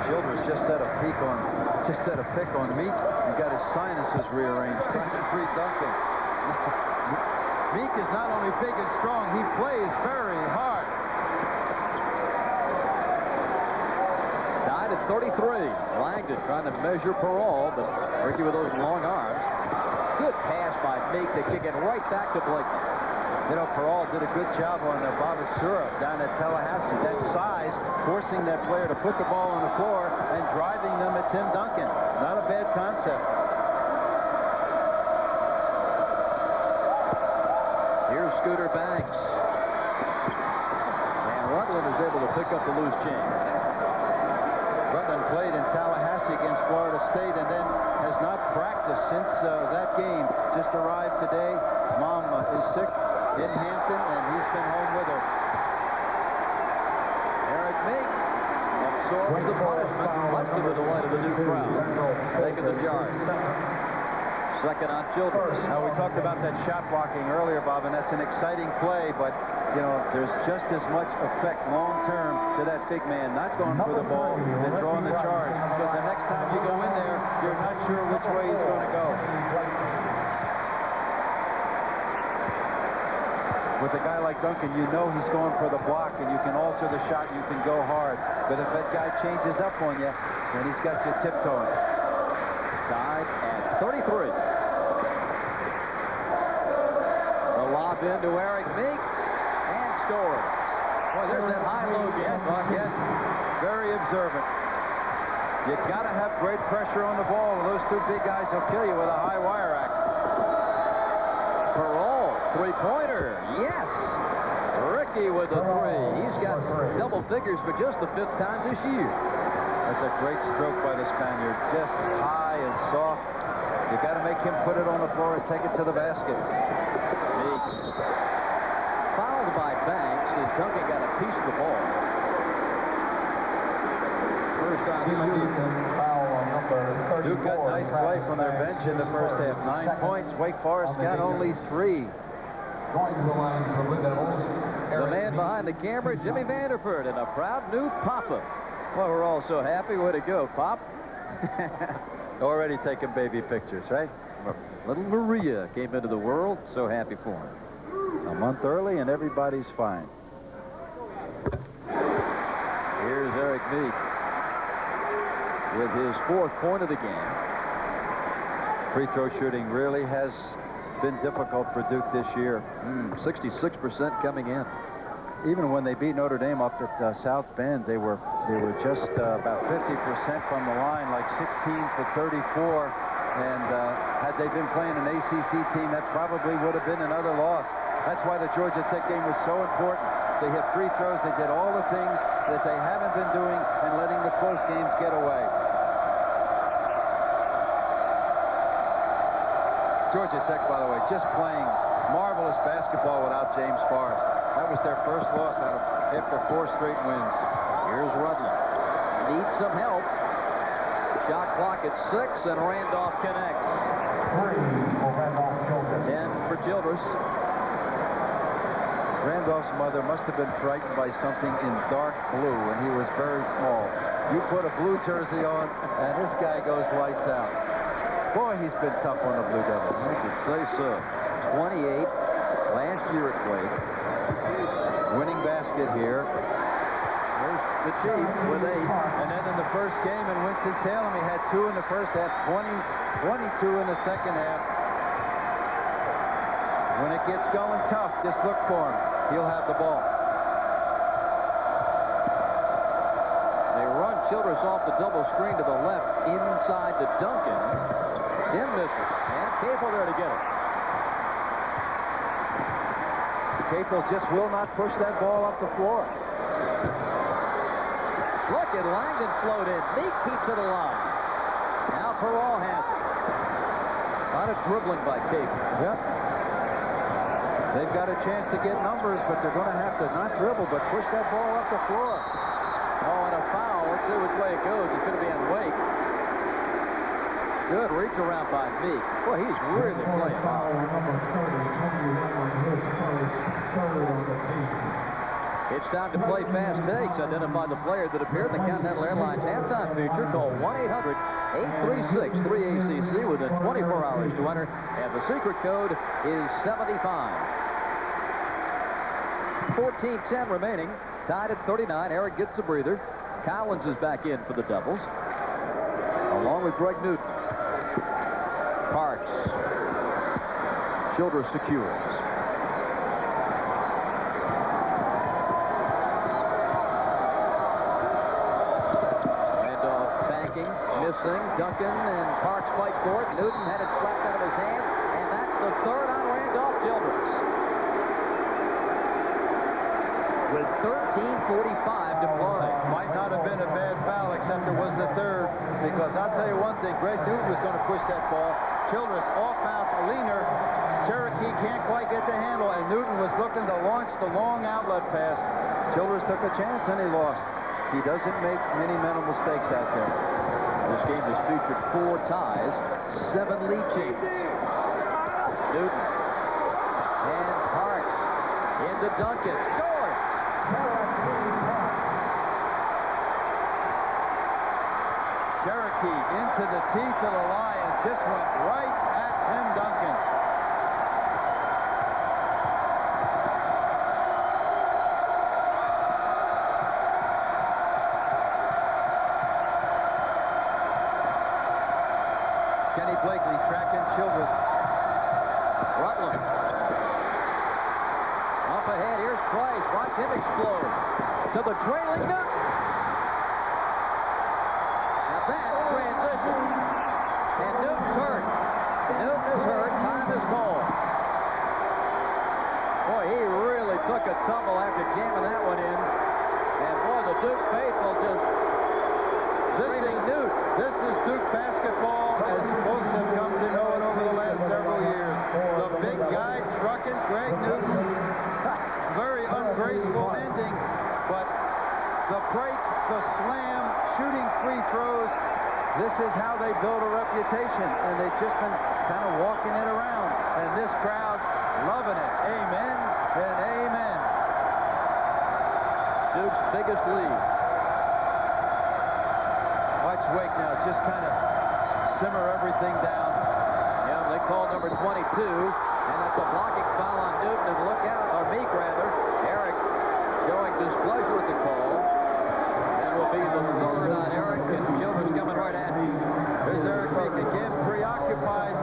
Childress just set a pick on Meek. He got his sinuses rearranged. Trying to free Duncan. Meek is not only big and strong, he plays very hard. Tied at 33. Langdon trying to measure Parole, but Ricky with those long arms. Good pass by Meek to kick it right back to Blakely. You know, Parole did a good job on Babasura down at Tallahassee. That size, forcing that player to put the ball on the floor and driving them at Tim Duncan. Not a bad concept. Here's Scooter Banks. And Rutland is able to pick up the loose chain. Rutland played in Tallahassee against Florida State and then has not practiced since that game. Just arrived today. Mom is sick in Hampton, and he's been home with her. Eric Meek absorbs the punishment, much to the delight of the new crowd. Taking the charge. Second on Childress. Now, we talked about that shot blocking earlier, Bob, and that's an exciting play, but, you know, there's just as much effect long-term to that big man not going for the ball and drawing the charge. Because the next time you go in there, you're not sure which way he's going to go. With a guy like Duncan, you know he's going for the block, and you can alter the shot, you can go hard. But if that guy changes up on you, then he's got you tiptoeing. Tied at 33. The lob into Eric Meek, and scores. Boy, there's that high-low game. Yes, very observant. You got to have great pressure on the ball, or those 2 big guys will kill you with a high wire act. Parole, 3-pointer, yes. Ricky with the 3. He's got double figures for just the 5th time this year. That's a great stroke by the Spaniard. Just high and soft. You got to make him put it on the floor and take it to the basket. Meek fouled by Banks as Duncan got a piece of the ball. First on Duke got nice play from their bench in the first half. 9 points. Wake Forest got only 3. The man behind the camera, Jimmy Vanderford, and a proud new Papa. Well, we're all so happy. Way to go, Pop. Already taking baby pictures, right? Little Maria came into the world. So happy for him. A month early, and everybody's fine. Here's Eric Meek with his 4th point of the game. Free throw shooting really has been difficult for Duke this year. 66% coming in. Even when they beat Notre Dame up at South Bend, they were just about 50% from the line, like 16 for 34. And had they been playing an ACC team, that probably would have been another loss. That's why the Georgia Tech game was so important. They hit free throws. They did all the things that they haven't been doing and letting the close games get away. Georgia Tech, by the way, just playing marvelous basketball without James Forrest. That was their first loss after 4 straight wins. Here's Rudley. Needs some help. Shot clock at 6, and Randolph connects. 10 for Childress. Randolph's mother must have been frightened by something in dark blue, and he was very small. You put a blue jersey on, and this guy goes lights out. Boy, he's been tough on the Blue Devils. I should say so. 28 last year at Wake. Winning basket here. There's the Chief with 8. And then in the first game in Winston-Salem, he had 2 in the first half, 22 in the second half. When it gets going tough, just look for him. He'll have the ball. They run Childress off the double screen to the left, inside to Duncan. Tim misses, and Capel there to get it. Capel just will not push that ball up the floor. Look at Langdon float in. Meek keeps it alive. Now Perrault has it. A lot of dribbling by Capel. Yep. They've got a chance to get numbers, but they're going to have to not dribble, but push that ball up the floor. Oh, and a foul. Let's see which way it goes. It's going to be on Wake. Good reach around by Meek. Boy, he's really playing hard. It's time to play fast takes. Identify the player that appeared in the Continental Airlines halftime feature. Call 1-800-836-3ACC within 24 hours to enter. And the secret code is 75. 14-10 remaining. Tied at 39. Eric gets a breather. Collins is back in for the Devils, along with Greg Newton. Parks. Childress secures. Randolph backing, missing. Duncan and Parks fight for it. Newton had it slapped out of his hand, and that's the 3rd on Randolph Childress. With 13:45 to play. Might not have been a bad foul, except it was the 3rd, because I'll tell you one thing, Greg Newton was going to push that ball. Childress off out a leaner. Cherokee can't quite get the handle, and Newton was looking to launch the long outlet pass. Childress took a chance, and he lost. He doesn't make many mental mistakes out there. This game has featured 4 ties, 7 lead changes. Newton and Parks into Duncan. Scores! Cherokee into the teeth of the lion, just went right at Tim Duncan. Kenny Blakely tracking Childress. Rutland. Up ahead, here's Price. Watch him explode. To the trailing Newton. Now that's transition. And Newton's hurt. Newton is hurt. Time is called. Boy, he really took a tumble after jamming that one in. And boy, the Duke faithful just This is Duke basketball as folks have come to know it over the last several years. The big guy trucking Greg Newton. Very ungraceful ending, but the break, the slam, shooting free throws, this is how they build a reputation, and they've just been kind of walking it around, and this crowd loving it. Amen and amen. Duke's biggest lead. Watch Wake now, just kind of simmer everything down. Yeah, they call number 22, and it's a blocking foul on Newton, and look out, or Meek rather. Eric showing displeasure at the call. That will be the third on Eric, and Childress coming right at him. Here's Eric Meek again, preoccupied.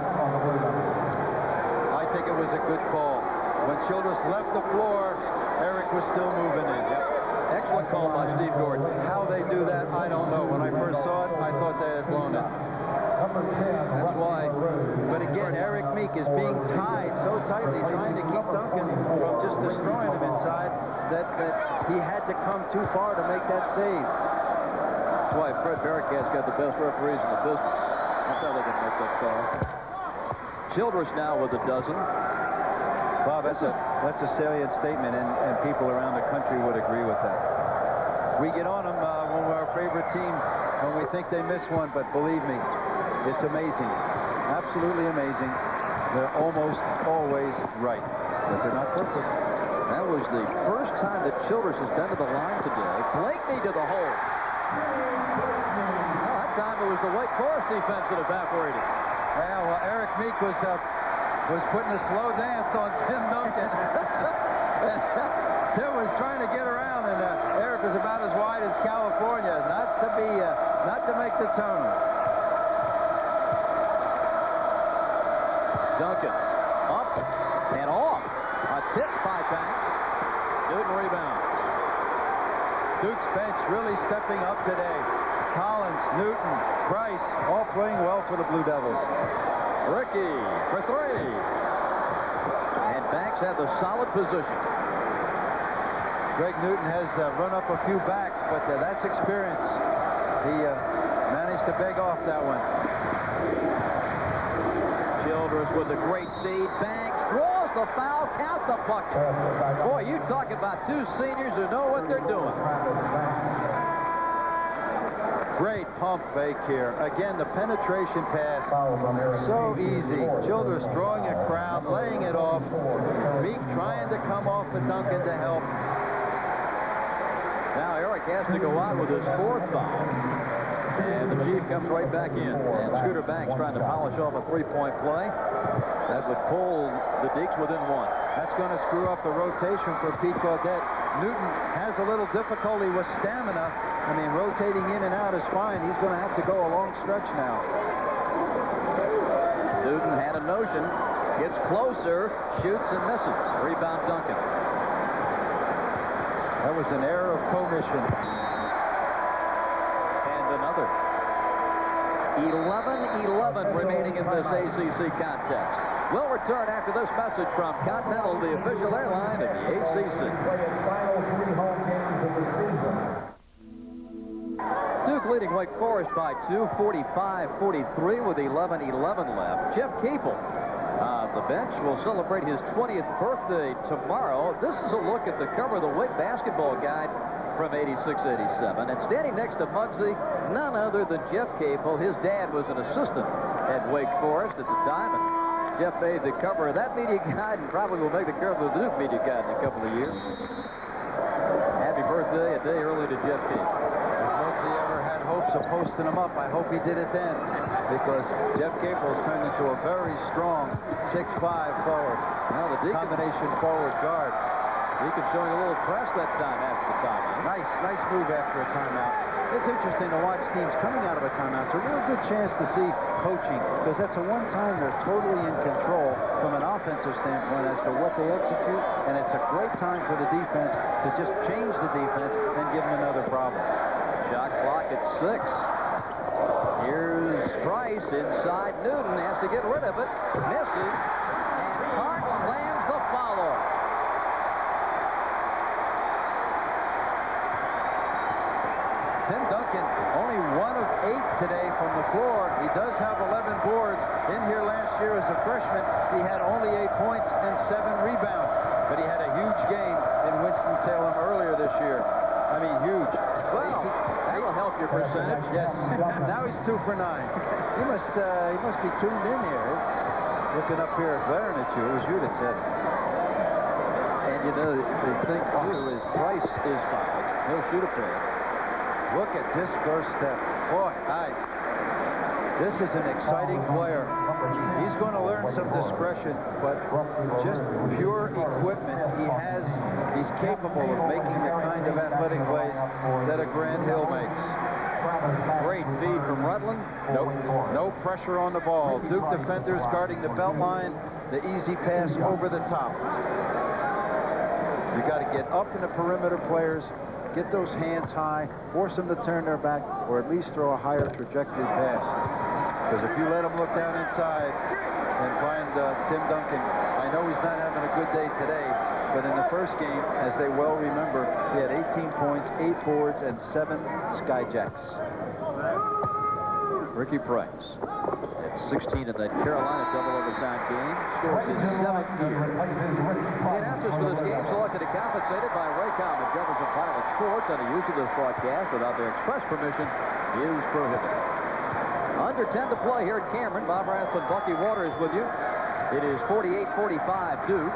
I think it was a good call. When Childress left the floor, Eric was still moving in. Yep. Excellent call by Steve Gordon. How they do that, I don't know. When I first saw it, I thought they had blown it. That's why. But again, Eric Meek is being tied so tightly, trying to keep Duncan from just destroying him inside, that he had to come too far to make that save. That's why Fred Barricat's got the best referees in the business. That's how they can make that call. Childress now with a dozen. Bob, that's a salient statement, and people around the country would agree with that. We get on them when we're our favorite team, when we think they miss one, but believe me, it's amazing. Absolutely amazing. They're almost always right, but they're not perfect. That was the first time that Childress has been to the line today. Blakeney to the hole. Well, that time it was the Wake Forest defense that evaporated. Yeah, well, Eric Meek was putting a slow dance on Tim Duncan. Tim was trying to get around, and Eric was about as wide as California, not to make the tone. Duncan up and off. A tip by Banks. Newton rebound. Duke's bench really stepping up today. Collins, Newton, Price, all playing well for the Blue Devils. Ricky for three. And Banks had the solid position. Greg Newton has run up a few backs, but that's experience. He managed to beg off that one. Childress with a great feed. Banks draws the foul, count the bucket. Boy, you talk about two seniors who know what they're doing. Great pump fake here. Again, the penetration pass, so easy. Childress drawing a crowd, laying it off. Meek trying to come off the Duncan to help. Now Eric has to go out with his fourth foul. And the Chief comes right back in. And Scooter Banks trying to polish off a three-point play. That would pull the Deeks within one. That's going to screw up the rotation for Pete Gaudette. Newton has a little difficulty with stamina. I mean, rotating in and out is fine. He's going to have to go a long stretch now. Newton had a notion. Gets closer. Shoots and misses. Rebound Duncan. That was an error of commission. And another. 11-11 remaining in this ACC contest. We'll return after this message from Continental, the official airline of the ACC. Duke leading Wake Forest by 2, 45-43 with 11-11 left. Jeff Capel on the bench will celebrate his 20th birthday tomorrow. This is a look at the cover of the Wake basketball guide from 86-87. And standing next to Muggsy, none other than Jeff Capel. His dad was an assistant at Wake Forest at the time. And Jeff made the cover of that media guide and probably will make the cover of the Duke media guide in a couple of years. Happy birthday a day early to Jeff Capel. If Muggsy ever had hopes of posting him up, I hope he did it then, because Jeff Capel's turned into a very strong 6'5" forward. Now the Deacons, combination forward guard. Deacons showing a little press that time after the timeout. Nice move after a timeout. It's interesting to watch teams coming out of a timeout. It's a real good chance to see coaching, because that's the one time they're totally in control from an offensive standpoint as to what they execute, and it's a great time for the defense to just change the defense and give them another problem. Shot clock at 6. Here's Price inside. Newton has to get rid of it. Misses. And Hart slams the follow. Tim Duncan only 1 of 8 today from the floor. He does have 11 boards. In here last year as a freshman, he had only 8 points and 7 rebounds. But he had a huge game in Winston-Salem earlier this year. I mean, huge. Well, that'll help your percentage. Yes. Now he's 2 for 9. He must be tuned in here. Looking up here, glaring at you. It was you that said it. And you know, the thing too is Price is fine. He'll shoot a pair. Look at this first step. Boy, this is an exciting player. He's going to learn some discretion, but just pure equipment. He's capable of making the kind of athletic plays that a Grand Hill makes. Great feed from Rutland. No pressure on the ball. Duke defenders guarding the belt line. The easy pass over the top. You got to get up in the perimeter players, get those hands high, force them to turn their back, or at least throw a higher trajectory pass. Because if you let them look down inside and find Tim Duncan, I know he's not having a good day today, but in the first game, as they well remember, he had 18 points, 8 boards, and 7 skyjacks. Ricky Price at 16 in that Carolina double overtime game. Scores his 7th year. The announcers for this game selected and compensated by Waycom and Jefferson Pilot Sports, and the use of this broadcast without their express permission is prohibited. Under 10 to play here at Cameron. Bob Rathbun, Bucky Waters with you. It is 48-45 Duke.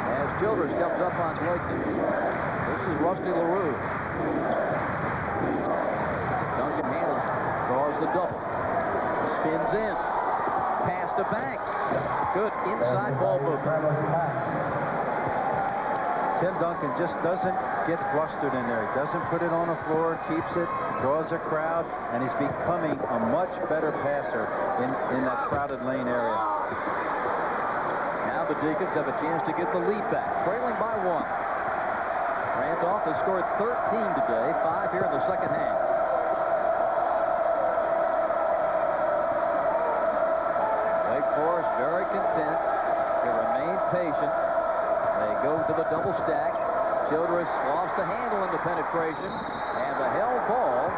As Childress comes up on Blakeney. This is Rusty LaRue. Duncan handles, draws the double. Spins in. Pass to Banks. Good inside ball movement. Tim Duncan just doesn't get flustered in there. He doesn't put it on the floor, keeps it, draws a crowd, and he's becoming a much better passer in that crowded lane area. Now the Deacons have a chance to get the lead back, trailing by 1. Randolph has scored 13 today, 5 here in the second half. Wake Forest very content to remain patient. They go to the double stack. Childress lost the handle in the penetration, and the held ball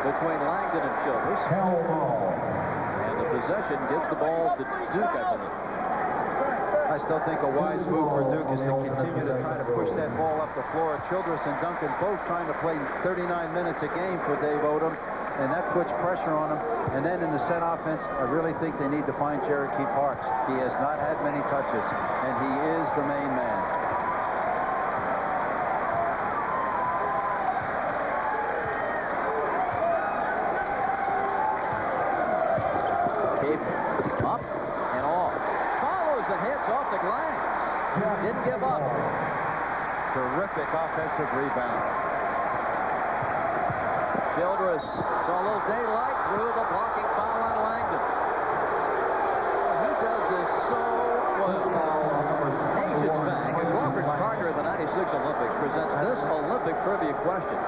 between Langdon and Childress. And the possession gives the ball to Duke, I believe. I still think a wise move for Duke is to continue to try to push that ball up the floor. Childress and Duncan both trying to play 39 minutes a game for Dave Odom, and that puts pressure on them. And then in the set offense, I really think they need to find Cherokee Parks. He has not had many touches, and he is the main man. Up and off. Follows and hits off the glass. Didn't give up. Terrific offensive rebound. Childress saw a little daylight through the blocking foul on Langdon. He does this so well. Nations back, and Crawford's partner of the 96 Olympics presents this Olympic trivia question.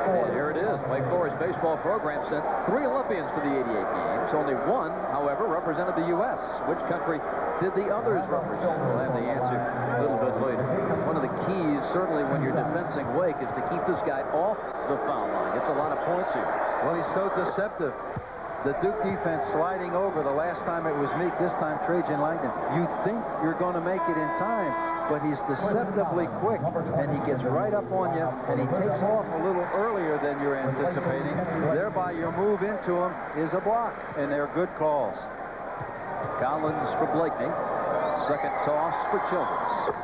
And here it is. Wake Forest baseball program sent 3 Olympians to the 88 games. Only 1, however, represented the U.S. Which country did the others represent? We'll have the answer a little bit later. One of the keys, certainly when you're defensing Wake, is to keep this guy off the foul line. It's a lot of points here. Well, he's so deceptive. The Duke defense sliding over. The last time it was Meek, this time Trajan Langdon. You think you're going to make it in time, but he's deceptively quick, and he gets right up on you, and he takes off a little earlier than you're anticipating. Thereby, your move into him is a block, and they're good calls. Collins for Blakeney. Second toss for Childress.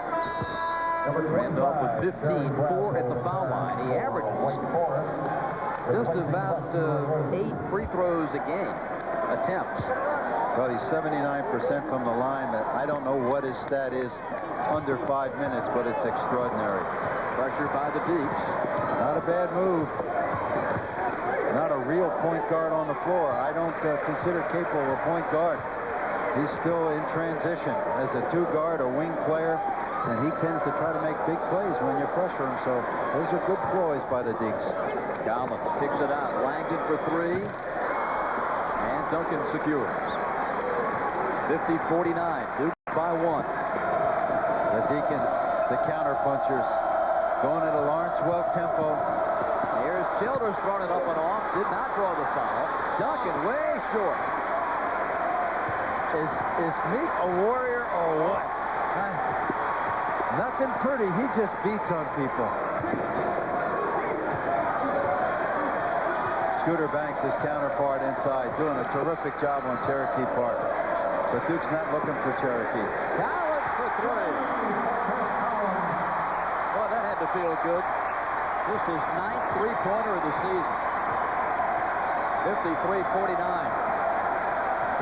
Randolph with 15, 4 at the foul line. He averages just about 8 free throws a game. Attempts. Well, he's 79% from the line. I don't know what his stat is under 5 minutes, but it's extraordinary. Pressure by the Deeps. Not a bad move. Not a real point guard on the floor. I don't consider Capel a point guard. He's still in transition as a 2-guard, a wing player, and he tends to try to make big plays when you pressure him. So those are good ploys by the Deeks. Collins kicks it out. Langdon for 3. And Duncan secures. 50-49. Duke by 1. The Deacons, the counterpunchers, Going at a Lawrenceville tempo. Here's Childress throwing it up and off. Did not draw the foul. Duncan way short. Is Meek a warrior or what? Nothing pretty. He just beats on people. Scooter Banks, his counterpart inside, doing a terrific job on Cherokee Park. But Duke's not looking for Cherokee. Collins for three. Boy, that had to feel good. Just his 9th three-pointer of the season. 53-49.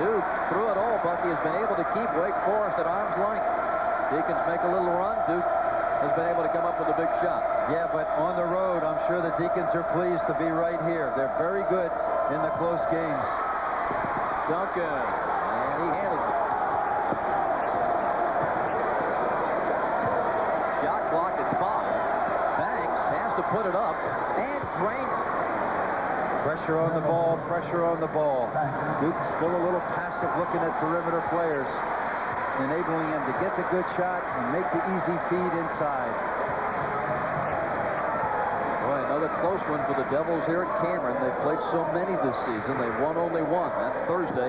Duke, through it all, Bucky has been able to keep Wake Forest at arm's length. Deacons make a little run. Duke has been able to come up with a big shot. Yeah, but on the road, I'm sure the Deacons are pleased to be right here. They're very good in the close games. Duncan, and he handles it. Shot clock at 5. Banks has to put it up and drains it. Pressure on the ball, pressure on the ball. Duke's still a little passive looking at perimeter players, enabling him to get the good shot and make the easy feed inside. Boy, another close one for the Devils here at Cameron. They've played so many this season. They've won only one. That's Thursday.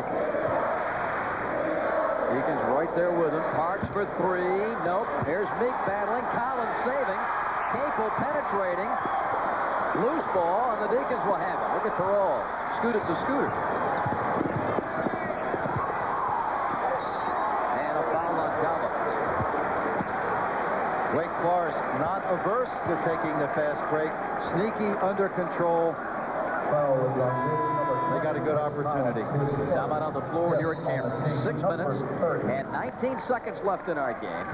Deacons right there with him. Parks for three. Nope. Here's Meek battling. Collins saving. Capel penetrating. Loose ball, and the Deacons will have it. Look at Perrault. Scoot it to Scooter. And a foul on Collins. Wake Forest not averse to taking the fast break. Sneaky, under control. They got a good opportunity. Timeout on the floor here at Cameron. 6 minutes and 19 seconds left in our game.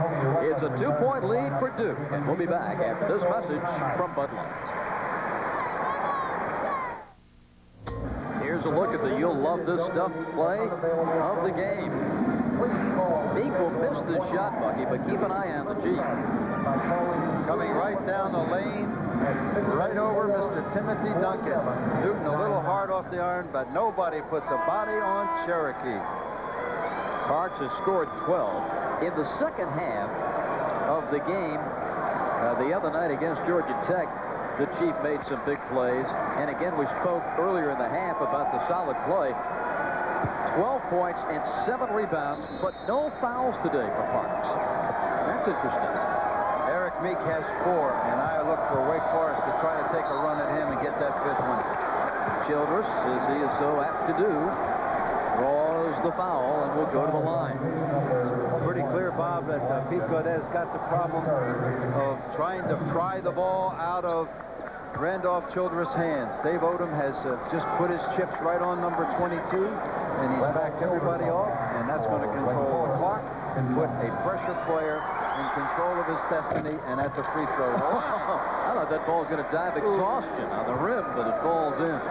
It's a 2-point lead for Duke. And we'll be back after this message from Bud Light. Here's a look at the You'll Love This Stuff play of the game. Meek will miss this shot, Bucky, but keep an eye on the Jeep. Coming right down the lane, right over Mr. Timothy Duncan. Shooting a little hard off the iron, but nobody puts a body on Cherokee. Parks has scored 12. In the second half of the game, the other night against Georgia Tech, the Chief made some big plays. And again, we spoke earlier in the half about the solid play. 12 points and 7 rebounds, but no fouls today for Parks. That's interesting. Eric Meek has 4, and I look for Wake Forest to try to take a run at him and get that 5th one. Childress, as he is so apt to do, draws the foul and will go to the line. It's pretty clear, Bob, that Pete Gaudet's got the problem of trying to pry the ball out of Randolph Childress' hands. Dave Odom has just put his chips right on number 22, and he's backed everybody off, and that's going to control the clock and put a pressure player in control of his destiny and at the free throw line. I thought that ball was going to dive exhaustion on the rim, but it falls in.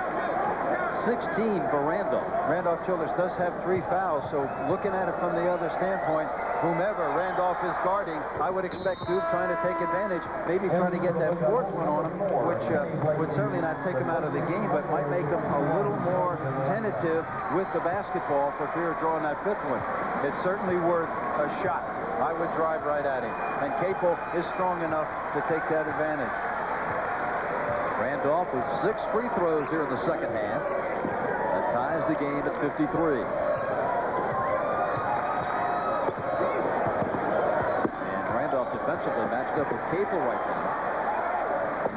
16 for Randolph. Randolph Childress does have 3 fouls, so looking at it from the other standpoint, whomever Randolph is guarding, I would expect Duke trying to take advantage, maybe trying to get that 4th one on him, which would certainly not take him out of the game, but might make him a little more tentative with the basketball for fear of drawing that 5th one. It's certainly worth a shot. I would drive right at him. And Capel is strong enough to take that advantage. Randolph with 6 free throws here in the second half. That ties the game at 53. And Randolph defensively matched up with Capel right now.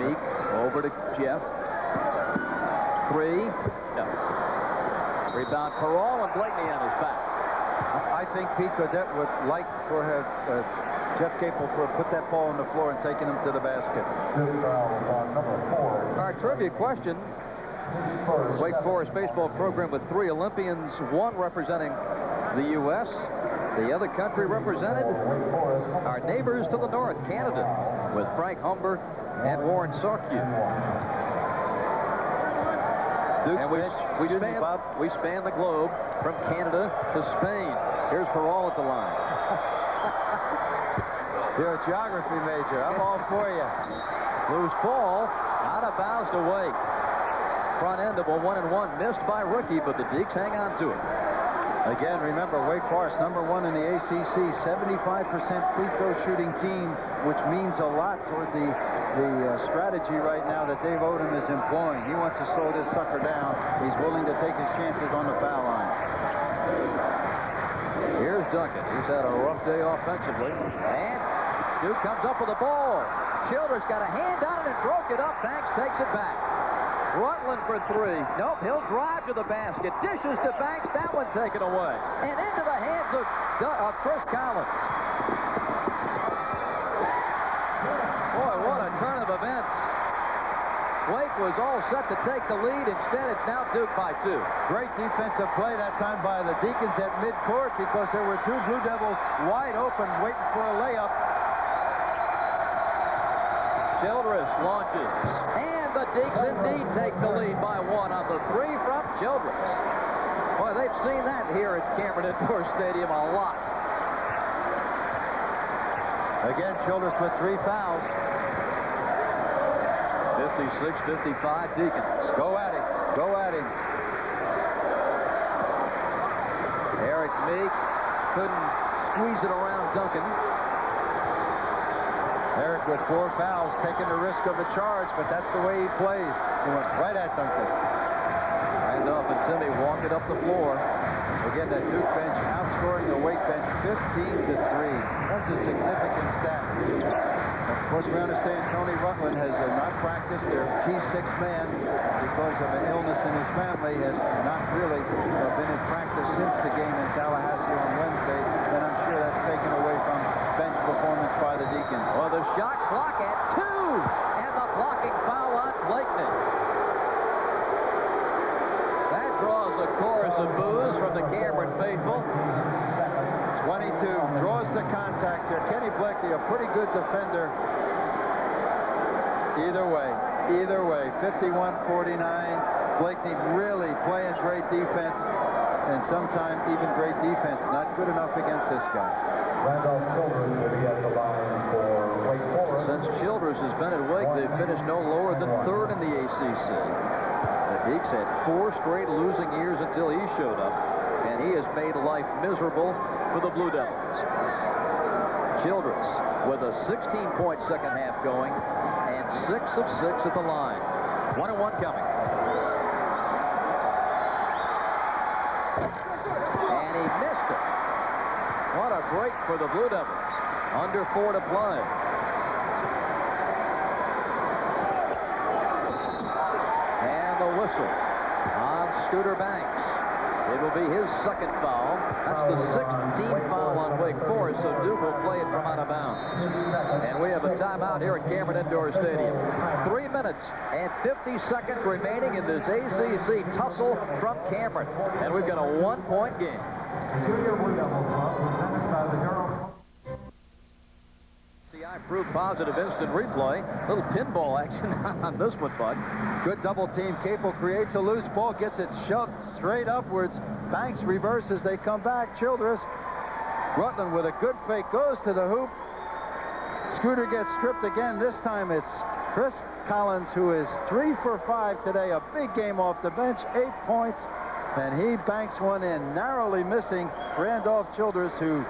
Meek over to Jeff. 3. No. Rebound Perrault and Blakeney on his back. I think Pete Gaudet would like for Jeff Capel to put that ball on the floor and taking him to the basket. Our trivia question. Wake Forest baseball program with 3 Olympians, 1 representing the U.S., the other country represented, our neighbors to the north, Canada, with Frank Humbert and Warren Sarkey. And we span the globe from Canada to Spain. Here's Perrault at the line. You're a geography major. I'm all for you. Loose ball, out of bounds to Wake. Front end of a 1-and-1 missed by rookie, but the Deeks hang on to it. Again, remember, Wake Forest, #1 in the ACC, 75% free throw shooting team, which means a lot toward the strategy right now that Dave Odom is employing. He wants to slow this sucker down. He's willing to take his chances on the foul line. Here's Duncan. He's had a rough day offensively. And Duke comes up with the ball. Childress got a hand on it and broke it up. Banks takes it back. Rutland for three. Nope, he'll drive to the basket. Dishes to Banks. That one taken away. And into the hands of Chris Collins. Boy, what a turn of events. Wake was all set to take the lead. Instead, it's now Duke by 2. Great defensive play that time by the Deacons at midcourt because there were 2 Blue Devils wide open waiting for a layup. Childress launches. And the Deeks indeed take the lead by 1 on the 3 from Childress. Boy, they've seen that here at Cameron Indoor Stadium a lot. Again, Childress with 3 fouls. 56-55 Deacons. Go at him. Go at him. Eric Meek couldn't squeeze it around Duncan. Eric with 4 fouls, taking the risk of a charge, but that's the way he plays. He went right at Duncan. Randolph and Timmy walk it up the floor. Again, that Duke bench outscoring the Wake bench 15-3. That's a significant stat. Of course, we understand Tony Rutland has not practiced their key 6th man because of an illness in his family, has not really been in practice since the game in Tallahassee on Wednesday, and I'm sure that's taken away from bench performance by the Deacons. Well, the shot clock at 2, and the blocking foul on Blakeney. That draws a chorus of boos from the Cameron faithful. 22 draws the contact here. Kenny Blakeney, a pretty good defender. Either way, 51-49. Blakeney really playing great defense, and sometimes even great defense. Not good enough against this guy. Randolph Childress will be at the line for Wake Forest. Since Childress has been at Wake, they've finished no lower than 3rd in the ACC. The Deeks had 4 straight losing years until he showed up, and he has made life miserable for the Blue Devils. Childress with a 16-point second half going, and 6 of 6 at the line. 1-1 coming. And he missed it. What a break for the Blue Devils. Under 4 to play. And the whistle on Scooter Banks. It will be his 2nd foul. That's the 16th foul on Wake Forest, so Duke will play it from out of bounds. And we have a timeout here at Cameron Indoor Stadium. 3 minutes and 50 seconds remaining in this ACC tussle from Cameron. And we've got a 1-point game. Junior Blue Devils presented by the Durham. I proved positive instant replay. Little pinball action on this one, Bud. Good double team. Capel creates a loose ball, gets it shoved straight upwards. Banks reverses. They come back. Childress. Rutland with a good fake goes to the hoop. Scooter gets stripped again. This time it's Chris Collins, who is 3 for 5 today. A big game off the bench. 8 points. And he banks one in, narrowly missing Randolph Childress, who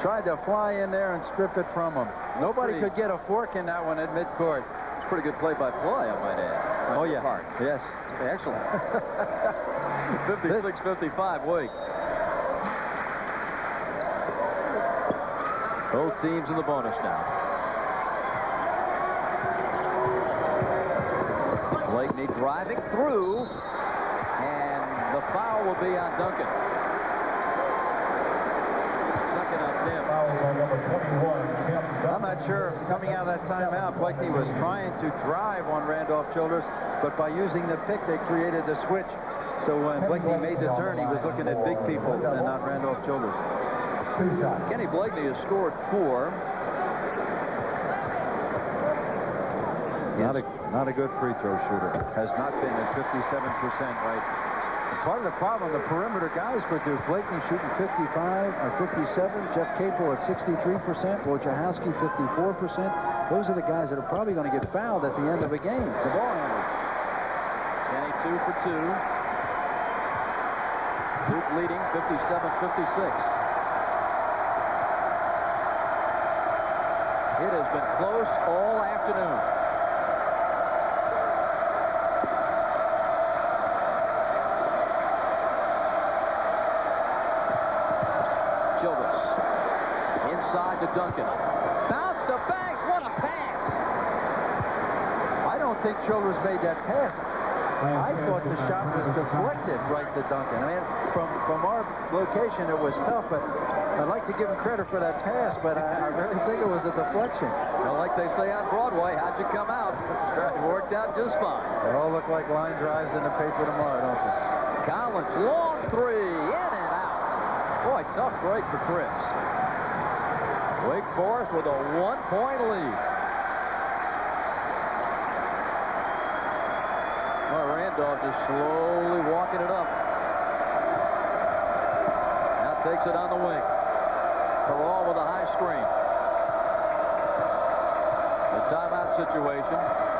tried to fly in there and strip it from him. Nobody could get a fork in that one at midcourt. It's pretty good play-by-play, I might add. Oh, yeah. Hard. Yes. Excellent. 56-55 Wake. Both teams in the bonus now. Blakeney driving through, and the foul will be on Duncan. Second on Tim. Fouls on number 21, Tim. I'm not sure, coming out of that timeout, Blakeney was trying to drive on Randolph Childress, but by using the pick, they created the switch. So when Blakeney made the turn, he was looking at big people and not Randolph Childress. 2 shots. Kenny Blakeney has scored 4. Not a good free throw shooter. Has not been at 57%, right? And part of the problem, the perimeter guys for Duke. Blakeney shooting 55 or 57. Jeff Capel at 63%. Wojciechowski 54%. Those are the guys that are probably going to get fouled at the end of a game. The ball handler. Kenny 2 for 2. Duke leading 57-56. It has been close all afternoon. Childress inside to Duncan. Bounce to Banks. What a pass! I don't think Childress made that pass. I thought the shot was deflected right to Duncan. I mean, from our location, it was tough, but I'd like to give him credit for that pass, but I really think it was a deflection. Well, like they say on Broadway, how'd you come out? It worked out just fine. They all look like line drives in the paper tomorrow, don't they? Collins, long three, in and out. Boy, tough break for Chris. Wake Forest with a 1-point lead. Well, Randolph just slowly walking it up. Now takes it on the wing. Perrault with a high screen. The timeout situation.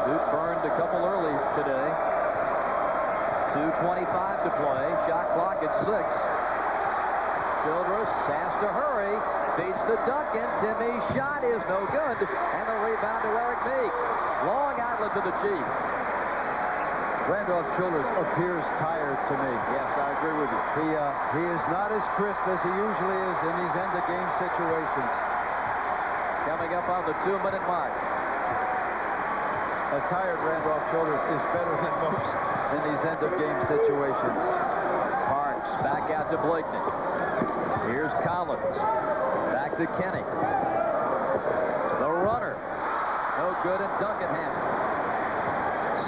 Duke burned a couple early today. 2:25 to play. Shot clock at 6. Childress has to hurry. Beats the Duncan. Timmy's shot is no good. And the rebound to Eric Meek. Long outlet to the Chief. Randolph Childress appears tired to me. Yes, I agree with you. He is not as crisp as he usually is in these end-of-game situations. Coming up on the 2-minute mark. A tired Randolph Childress is better than most in these end-of-game situations. Parks back out to Blakeney. Here's Collins. Back to Kenny. The runner. No good, and Duncan has it.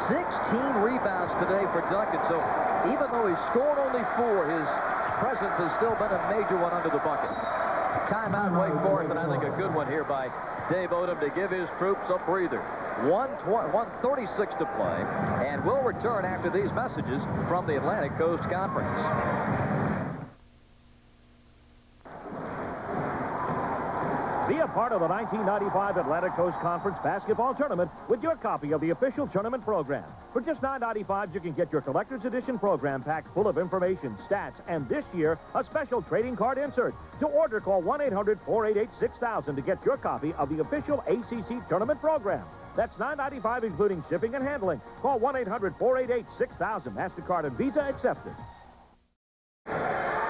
16 rebounds today for Duncan, so even though he's scored only 4, his presence has still been a major one under the bucket. Timeout, Wake Forest, and I think a good one here by Dave Odom to give his troops a breather. 1:36 to play, and we'll return after these messages from the Atlantic Coast Conference. Be a part of the 1995 Atlantic Coast Conference Basketball Tournament with your copy of the official tournament program. For just $9.95, you can get your Collector's Edition program pack full of information, stats, and this year, a special trading card insert. To order, call 1-800-488-6000 to get your copy of the official ACC tournament program. That's $9.95, including shipping and handling. Call 1-800-488-6000. MasterCard and Visa accepted.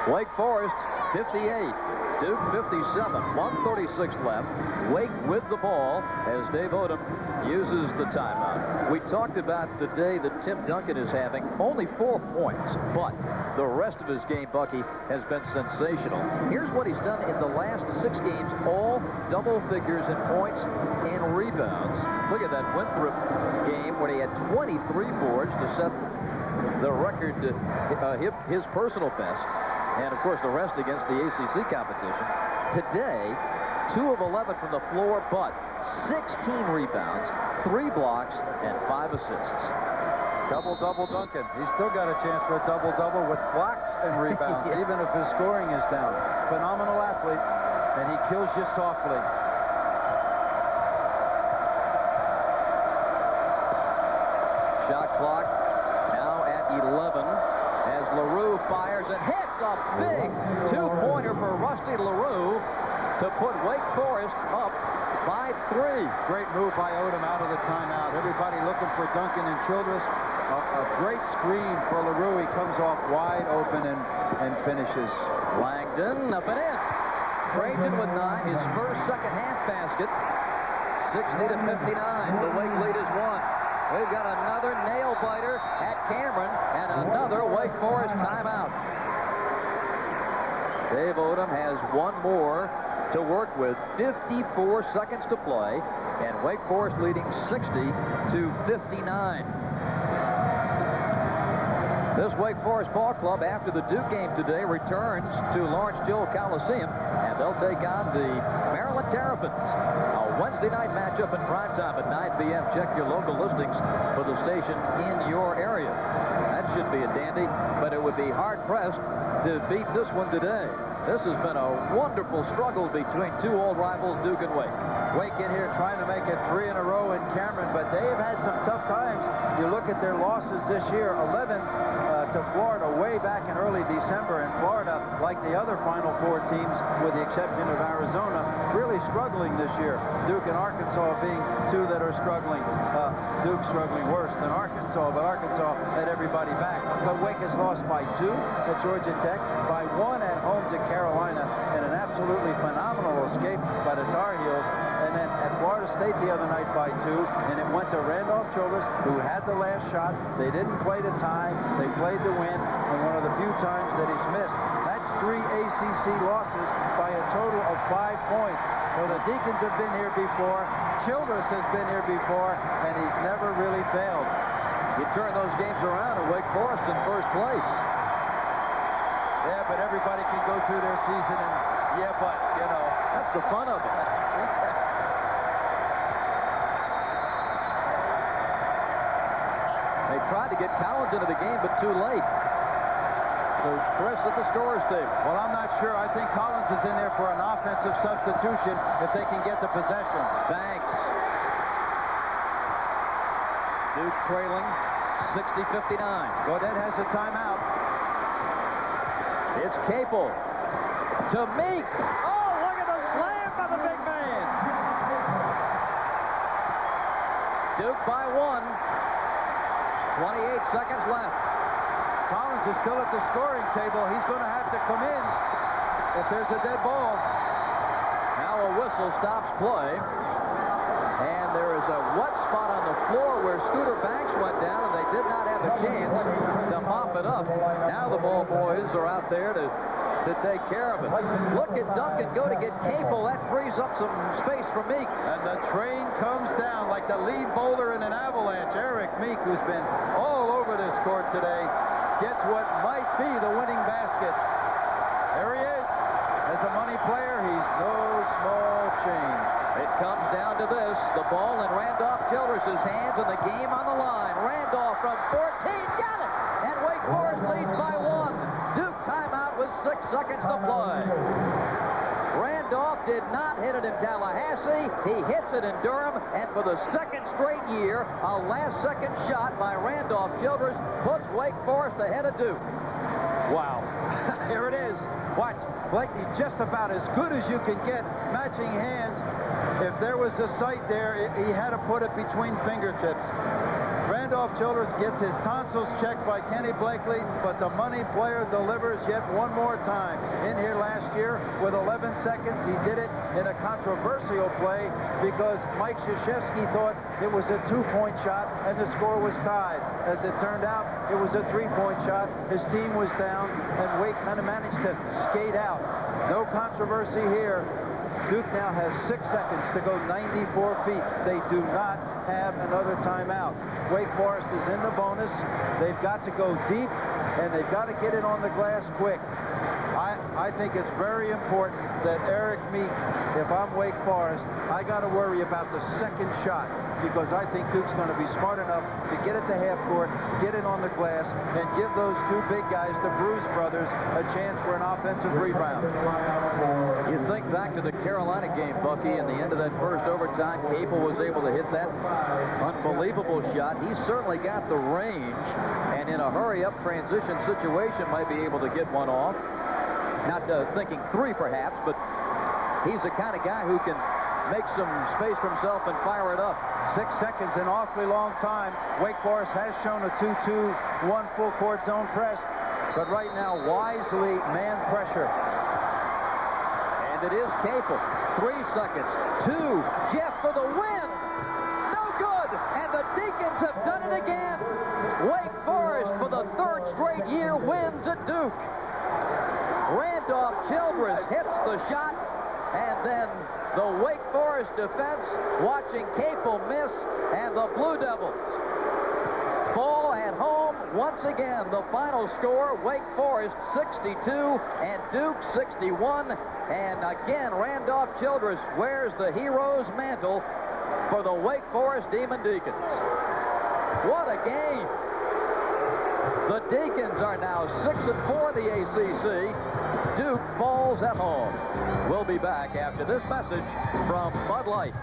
Wake Forest, 58. Duke 57, 1:36 left. Wake with the ball as Dave Odom uses the timeout. We talked about the day that Tim Duncan is having only 4 points, but the rest of his game, Bucky, has been sensational. Here's what he's done in the last 6 games, all double figures in points and rebounds. Look at that Winthrop game when he had 23 boards to set the record, his personal best. And, of course, the rest against the ACC competition. Today, 2 of 11 from the floor, but 16 rebounds, 3 blocks, and 5 assists. Double-double Duncan. He's still got a chance for a double-double with blocks and rebounds, Yeah. even if his scoring is down. Phenomenal athlete, and he kills you softly. Shot clock now at 11 as LaRue fires and hits a big 2-pointer for Rusty LaRue to put Wake Forest up by 3. Great move by Odom out of the timeout. Everybody looking for Duncan and Childress. A great screen for LaRue. He comes off wide open and finishes. Langdon up and in. Creighton with 9, his first second-half basket. 60-59. The Wake lead is 1. We've got another nail-biter at Cameron and another Wake Forest timeout. Dave Odom has 1 more to work with. 54 seconds to play, and Wake Forest leading 60-59. This Wake Forest ball club, after the Duke game today, returns to Lawrence Joe Coliseum, and they'll take on the Maryland Terrapins. A Wednesday night matchup in primetime at 9 p.m. Check your local listings for the station in your area. That should be a dandy, but it would be hard-pressed to beat this one today. This has been a wonderful struggle between 2 old rivals, Duke and Wake. Wake in here trying to make it 3 in a row in Cameron, but they've had some tough times. You look at their losses this year, 11 to Florida way back in early December, and Florida, like the other Final Four teams, with the exception of Arizona, really struggling this year. Duke and Arkansas being two that are struggling. Duke struggling worse than Arkansas, but Arkansas had everybody back. But Wake has lost by 2 at Georgia Tech, by 1 at home to Carolina, and an absolutely phenomenal escape by the Tar Heels. And then at Florida State the other night by 2, and it went to Randolph Childress, who had the last shot. They didn't play to tie. They played to win, and one of the few times that he's missed. That's 3 ACC losses by a total of 5 points. So the Deacons have been here before. Childress has been here before, and he's never really failed. You turn those games around, and Wake Forest in first place. Yeah, but everybody can go through their season, and yeah, but, you know. That's the fun of it. They tried to get Collins into the game, but too late. So Chris at the scorer's table. Well, I'm not sure. I think Collins is in there for an offensive substitution if they can get the possession. Banks. Duke trailing 60-59. Godet has a timeout. It's Capel to Meek. Oh, look at the slam by the big man. Duke by 1. 28 seconds left. Collins is still at the scoring table. He's going to have to come in if there's a dead ball. Now a whistle stops play. And there is a wet spot on the floor where Scooter Banks went down, and they did not have a chance to mop it up. Now the ball boys are out there to take care of it. Look at Duncan go to get Capel. That frees up some space for Meek. And the train comes down like the lead boulder in an avalanche. Eric Meek, who's been all over this court today, gets what might be the winning basket. There he is. As a money player, he's no small change. It comes down to this. The ball in Randolph Childress' hands and the game on the line. Randolph from 14, got it! And Wake Forest leads by 1. Duke timeout with 6 seconds to play. Randolph did not hit it in Tallahassee. He hits it in Durham, and for the second straight year, a last-second shot by Randolph Childress puts Wake Forest ahead of Duke. Wow. Here it is. Watch. Blakey just about as good as you can get, matching hands. If there was a sight there, he had to put it between fingertips. Randolph Childress gets his tonsils checked by Kenny Blakely, but the money player delivers yet one more time. In here last year with 11 seconds, he did it in a controversial play because Mike Krzyzewski thought it was a 2-point shot and the score was tied. As it turned out, it was a 3-point shot. His team was down, and Wake kind of managed to skate out. No controversy here. Duke now has 6 seconds to go 94 feet. They do not have another timeout. Wake Forest is in the bonus. They've got to go deep, and they've got to get it on the glass quick. I think it's very important that Eric Meek, if I'm Wake Forest, I got to worry about the second shot because I think Duke's going to be smart enough to get it to half court, get it on the glass, and give those two big guys, the Bruce brothers, a chance for an offensive rebound. You think back to the Carolina game, Bucky, and the end of that first overtime, Capel was able to hit that unbelievable shot. He's certainly got the range, and in a hurry-up transition situation might be able to get one off. Not thinking 3, perhaps, but he's the kind of guy who can make some space for himself and fire it up. 6 seconds, an awfully long time. Wake Forest has shown a 2-2-1 full court zone press, but right now wisely man pressure. And it is Capel. 3 seconds. 2. Jeff for the win. No good. And the Deacons have done it again. Wake Forest for the 3rd straight year wins at Duke. Randolph Childress hits the shot, and then the Wake Forest defense watching Capel miss, and the Blue Devils fall at home once again. The final score, Wake Forest 62 and Duke 61. And again, Randolph Childress wears the hero's mantle for the Wake Forest Demon Deacons. What a game. The Deacons are now 6-4 in the ACC. Duke falls at home. We'll be back after this message from Bud Light.